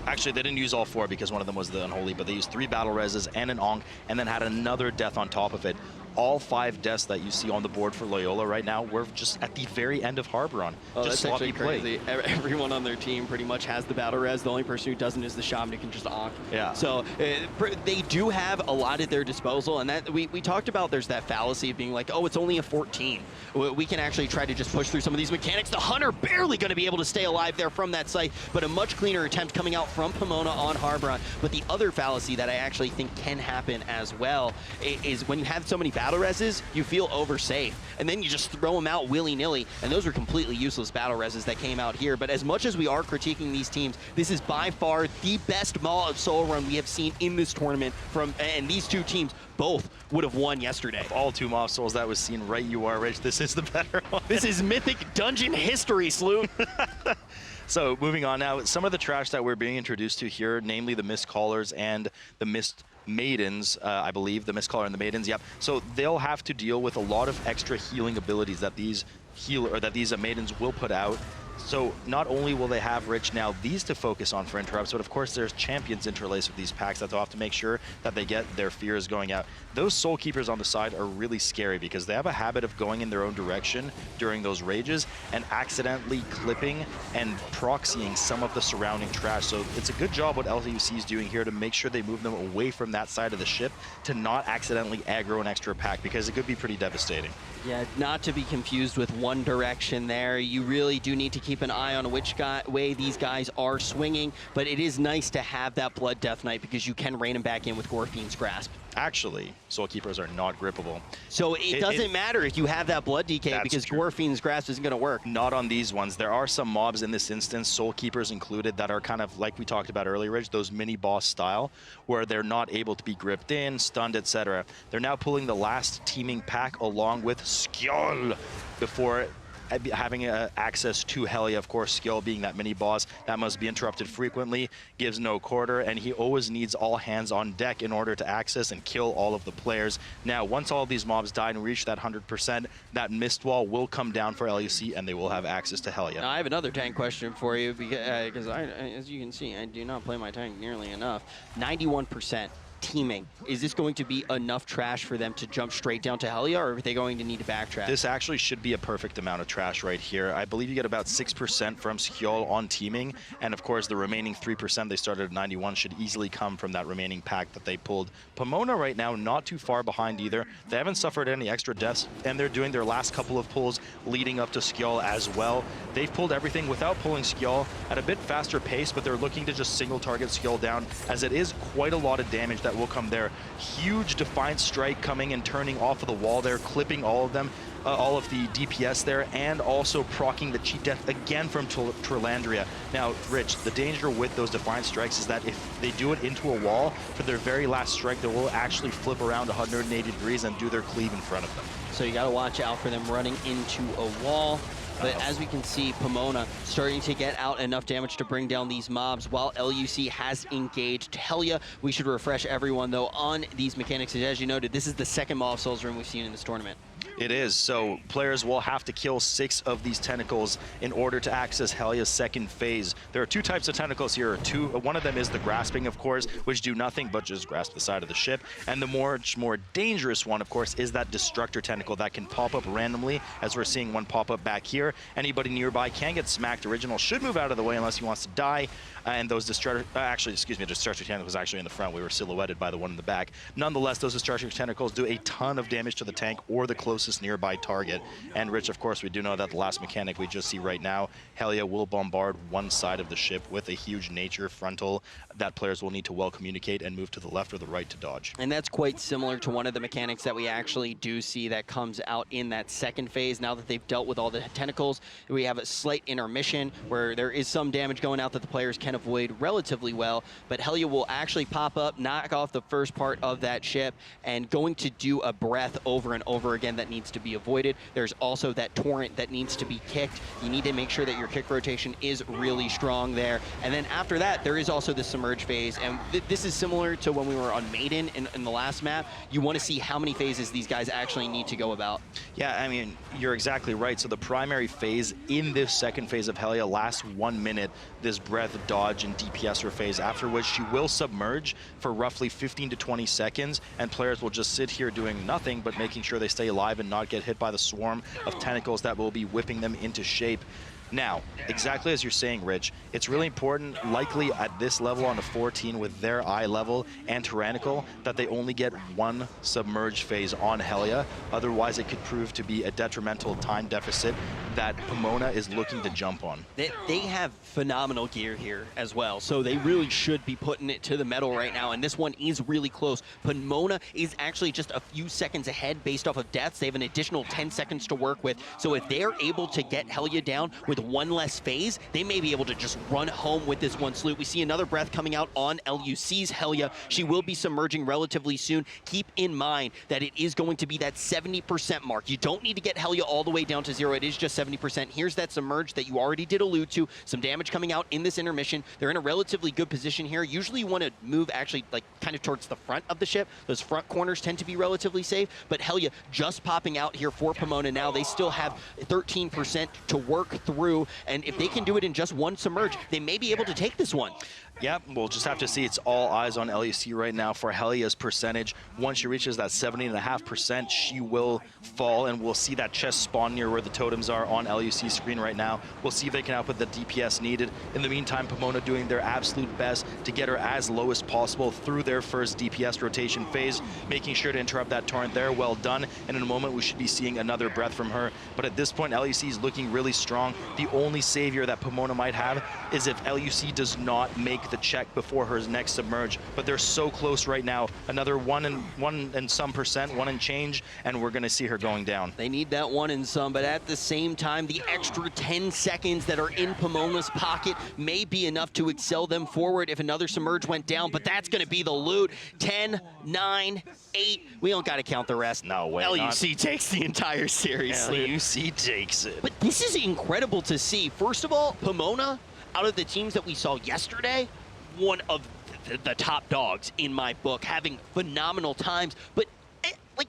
Actually, they didn't use all 4 because one of them was the Unholy, but they used 3 battle reses and an Onk, and then had another death on top of it. All 5 deaths that you see on the board for Loyola right now were just at the very end of Harboron. Oh, just that's actually play. crazy. Everyone on their team pretty much has the battle res. The only person who doesn't is the shaman who can just Onk. Yeah. So they do have a lot at their disposal, and that we talked about. There's that fallacy of being like, oh, it's only a 14. We can actually try to just push through some of these mechanics. The Hunter barely going to be able to stay alive there from that site, but a much cleaner attempt coming out from Pomona on Harboron. But the other fallacy that I actually think can happen as well is when you have so many battle reses, you feel oversafe, and then you just throw them out willy-nilly, and those are completely useless battle reses that came out here. But as much as we are critiquing these teams, this is by far the best Maw of Soul run we have seen in this tournament, and these 2 teams both would have won yesterday. Of all 2 Maw of Souls that was seen, right you are, Rich. This is the better one. This is Mythic Dungeon history, Sloot. So moving on now, some of the trash that we're being introduced to here, namely the Mist Callers and the Mist Maidens, I believe, the Mist Caller and the Maidens, yep. So they'll have to deal with a lot of extra healing abilities that these Maidens will put out. So not only will they have, Rich, now these to focus on for interrupts, but of course there's champions interlaced with these packs that they'll have to make sure that they get their fears going out. Those Soul Keepers on the side are really scary because they have a habit of going in their own direction during those rages and accidentally clipping and proxying some of the surrounding trash. So it's a good job what LUC is doing here to make sure they move them away from that side of the ship to not accidentally aggro an extra pack, because it could be pretty devastating. Yeah, not to be confused with one direction there. You really do need to keep an eye on which way these guys are swinging, but it is nice to have that Blood Death Knight because you can rein him back in with Gorfiend's Grasp. Actually, Soul Keepers are not grippable. So it doesn't matter if you have that Blood DK because Gorfiend's Grasp isn't going to work. Not on these ones. There are some mobs in this instance, Soul Keepers included, that are kind of like we talked about earlier, Rich, those mini-boss style, where they're not able to be gripped in, stunned, etc. They're now pulling the last teaming pack along with Skjold before having access to Helya. Of course, Skill being that mini boss that must be interrupted frequently, gives no quarter, and he always needs all hands on deck in order to access and kill all of the players. Now, once all of these mobs die and reach that 100%, that mist wall will come down for LUC and they will have access to Helya. Now, I have another tank question for you because as you can see, I do not play my tank nearly enough. 91%. teaming, is this going to be enough trash for them to jump straight down to Helia, or are they going to need to backtrack? This actually should be a perfect amount of trash right here. I believe you get about 6% from Skjold on teaming, and of course the remaining 3% they started at 91 should easily come from that remaining pack that they pulled. Pomona right now not too far behind either. They haven't suffered any extra deaths, and they're doing their last couple of pulls leading up to Skjold as well. They've pulled everything without pulling Skjold at a bit faster pace, but they're looking to just single target Skjold down, as it is quite a lot of damage that will come there. Huge Defiant Strike coming and turning off of the wall there, clipping all of them, all of the DPS there, and also proccing the cheat death again from Trilandria. Now, Rich, the danger with those Defiant Strikes is that if they do it into a wall, for their very last strike, they will actually flip around 180 degrees and do their cleave in front of them. So you got to watch out for them running into a wall. But as we can see, Pomona starting to get out enough damage to bring down these mobs while LUC has engaged Helia. We should refresh everyone, though, on these mechanics. As you noted, this is the second Maw of Souls room we've seen in this tournament. It is, so players will have to kill 6 of these tentacles in order to access Helia's second phase. There are 2 types of tentacles here. One of them is the grasping, of course, which do nothing but just grasp the side of the ship. And the much more dangerous one, of course, is that destructor tentacle that can pop up randomly, as we're seeing one pop up back here. Anybody nearby can get smacked. Original should move out of the way unless he wants to die. And those destructor, destructor tentacles actually in the front. We were silhouetted by the one in the back. Nonetheless, those destructor tentacles do a ton of damage to the tank or the closest nearby target. And Rich, of course, we do know that the last mechanic we just see right now, Helia will bombard one side of the ship with a huge nature frontal that players will need to well communicate and move to the left or the right to dodge. And that's quite similar to one of the mechanics that we actually do see that comes out in that second phase. Now that they've dealt with all the tentacles, we have a slight intermission where there is some damage going out that the players can avoid relatively well, but Helia will actually pop up, knock off the first part of that ship, and going to do a breath over and over again that needs to be avoided. There's also that torrent that needs to be kicked. You need to make sure that your kick rotation is really strong there. And then after that, there is also the submerge phase, and this is similar to when we were on Maiden in the last map. You want to see how many phases these guys actually need to go about. Yeah, I mean, you're exactly right. So the primary phase in this second phase of Helia lasts 1 minute, this breath, dodge, and DPSer phase, after which she will submerge for roughly 15 to 20 seconds, and players will just sit here doing nothing but making sure they stay alive and not get hit by the swarm of tentacles that will be whipping them into shape. Now, exactly as you're saying, Rich, it's really important, likely at this level on the 14 with their eye level and tyrannical, that they only get 1 submerged phase on Helia. Otherwise, it could prove to be a detrimental time deficit that Pomona is looking to jump on. They have phenomenal gear here as well, so they really should be putting it to the metal right now, and this one is really close. Pomona is actually just a few seconds ahead based off of deaths. They have an additional 10 seconds to work with, so if they're able to get Helia down with 1 less phase, they may be able to just run home with this 1 salute. We see another breath coming out on LUC's Helia. She will be submerging relatively soon. Keep in mind that it is going to be that 70% mark. You don't need to get Helia all the way down to 0. It is just 70%. Here's that submerge that you already did allude to. Some damage coming out in this intermission. They're in a relatively good position here. Usually you want to move actually like kind of towards the front of the ship. Those front corners tend to be relatively safe, but Helia just popping out here for Pomona now. They still have 13% to work through, and if they can do it in just 1 submerge, they may be able to take this one. Yep, we'll just have to see. It's all eyes on LEC right now for Helia's percentage. Once she reaches that 70.5%, she will fall, and we'll see that chest spawn near where the totems are on LEC's screen right now. We'll see if they can output the DPS needed. In the meantime, Pomona doing their absolute best to get her as low as possible through their first DPS rotation phase, making sure to interrupt that torrent there. Well done. And in a moment, we should be seeing another breath from her. But at this point, LEC is looking really strong. The only savior that Pomona might have is if LUC does not make the check before her next submerge, but they're so close right now. Another 1 and some percent, 1 and change, and we're going to see her going down. They need that 1 and some, but at the same time, the extra 10 seconds that are in Pomona's pocket may be enough to excel them forward if another submerge went down, but that's going to be the loot. 10, 9, 8. We don't got to count the rest. No way. LUC takes the entire series. LUC takes it. But this is incredible to see. First of all, Pomona, out of the teams that we saw yesterday, one of the top dogs in my book, having phenomenal times. But like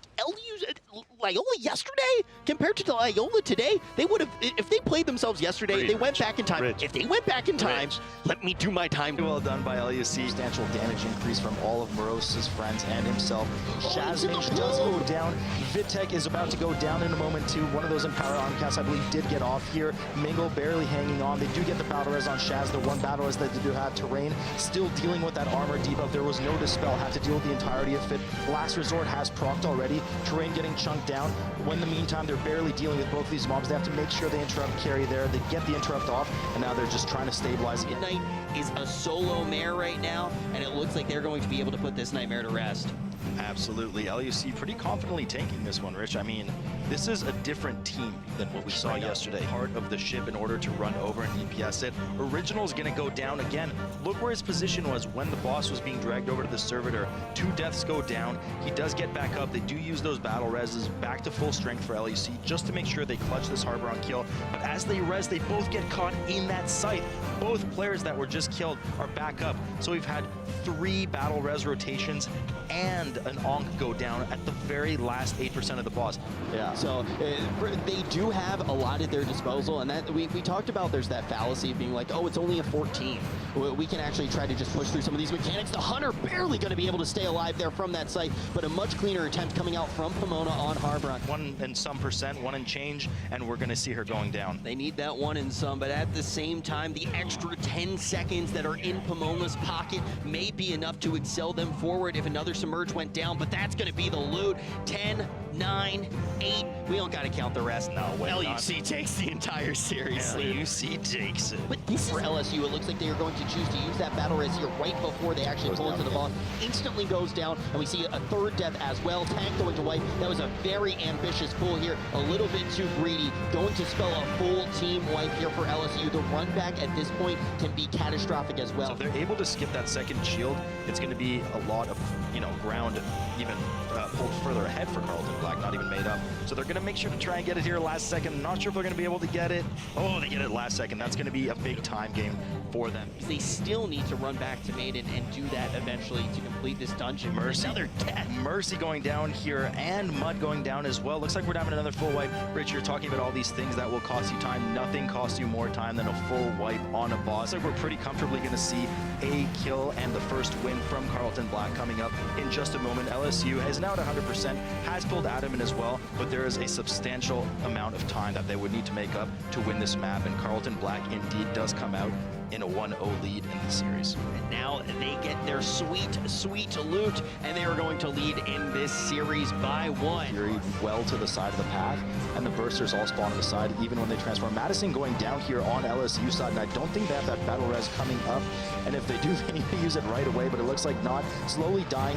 Loyola yesterday compared to the Loyola today, they would have, if they played themselves yesterday, they went back in time. If they went back in time, let me do my time. Well done by LUC. Substantial damage increase from all of Moros's friends and himself. Shazmage does go down. Vitek is about to go down in a moment too. One of those Empower Armcasts, I believe, did get off here. Mingle barely hanging on. They do get the battle res on Shaz. The one battle res that they do have. Terrain still dealing with that armor debuff. There was no dispel. Had to deal with the entirety of it. Last Resort has procced already. Terrain getting chunked down. When in the meantime, they're barely dealing with both of these mobs. They have to make sure they interrupt carry there. They get the interrupt off, and now they're just trying to stabilize it. Midnight is a solo mare right now, and it looks like they're going to be able to put this Nightmare to rest. Absolutely. LUC pretty confidently tanking this one, Rich. I mean, this is a different team than what we saw yesterday. Part of the ship in order to run over and DPS it. Original's going to go down again. Look where his position was when the boss was being dragged over to the servitor. 2 deaths go down. He does get back up. They do use those battle reses back to full strength for LUC just to make sure they clutch this harbor on kill. But as they res, they both get caught in that site. Both players that were just killed are back up. So we've had 3 battle res rotations and an Onk go down at the very last 8% of the boss. Yeah. So they do have a lot at their disposal, and that we talked about. There's that fallacy of being like, oh, it's only a 14. We can actually try to just push through some of these mechanics. The Hunter barely going to be able to stay alive there from that site, but a much cleaner attempt coming out from Pomona on Harbor. 1 and some percent, 1 and change, and we're going to see her going down. They need that 1 and some, but at the same time, the extra 10 seconds that are in Pomona's pocket may be enough to excel them forward if another Submerge went down, but that's going to be the loot. 10, 9, 8. We don't got to count the rest. No way. LUC takes the entire series. LUC takes it. But this for LSU, it looks like they are going to choose to use that battle res here right before they actually pull into the boss. Instantly goes down, and we see a 3rd death as well. Tank going to wipe. That was a very ambitious pull here. A little bit too greedy. Going to spell a full team wipe here for LSU. The run back at this point can be catastrophic as well. So if they're able to skip that second shield, it's going to be a lot of, ground even pulled further ahead for Carleton Black, not even made up. So they're going to make sure to try and get it here last second. Not sure if they're going to be able to get it. Oh, they get it last second. That's going to be a big time game for them. They still need to run back to Maiden and do that eventually to complete this dungeon. Mercy. Another death. Mercy going down here, and Mud going down as well. Looks like we're having another full wipe. Rich, you're talking about all these things that will cost you time. Nothing costs you more time than a full wipe on a boss. So we're pretty comfortably going to see a kill and the first win from Carleton Black coming up in just a moment. LSU is now at 100%, has pulled Adam in as well, but there is a substantial amount of time that they would need to make up to win this map, and Carleton Black indeed does come out in a 1-0 lead in the series. And now they get their sweet, sweet loot, and they are going to lead in this series by 1. Fury well to the side of the path, and the bursters all spawn on the side, even when they transform. Madison going down here on LSU side, and I don't think they have that battle res coming up, and if they do, they need to use it right away, but it looks like not. Slowly dying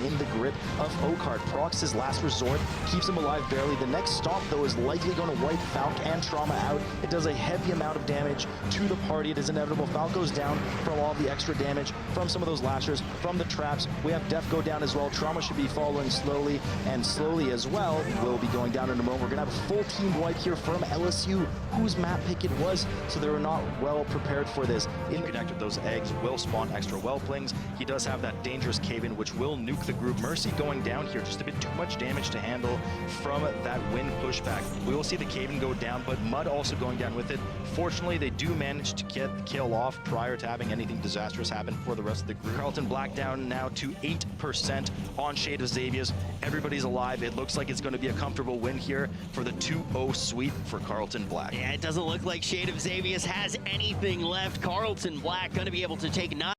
in the grip of Oakheart. Procs his last resort, keeps him alive barely. The next stomp, though, is likely going to wipe Falc and Trauma out. It does a heavy amount of damage to the party. It is inevitable. Falc goes down from all the extra damage from some of those lashers, from the traps. We have Def go down as well. Trauma should be following slowly, and slowly as well will be going down in a moment. We're going to have a full team wipe here from LSU, whose map pick it was, so they were not well prepared for this. In connected, those eggs will spawn extra whelplings. He does have that dangerous cave-in, which will nuke the group. Mercy going down here, just a bit too much damage to handle from that wind pushback. We will see the cave-in go down, but Mud also going down with it. Fortunately, they do manage to get the kill off prior to having anything disastrous happen for the rest of the group. Carleton Black down now to 8% on Shade of Xavius. Everybody's alive. It looks like it's going to be a comfortable win here for the 2-0 sweep for Carleton Black. Yeah, it doesn't look like Shade of Xavius has anything left. Carleton Black going to be able to take 9.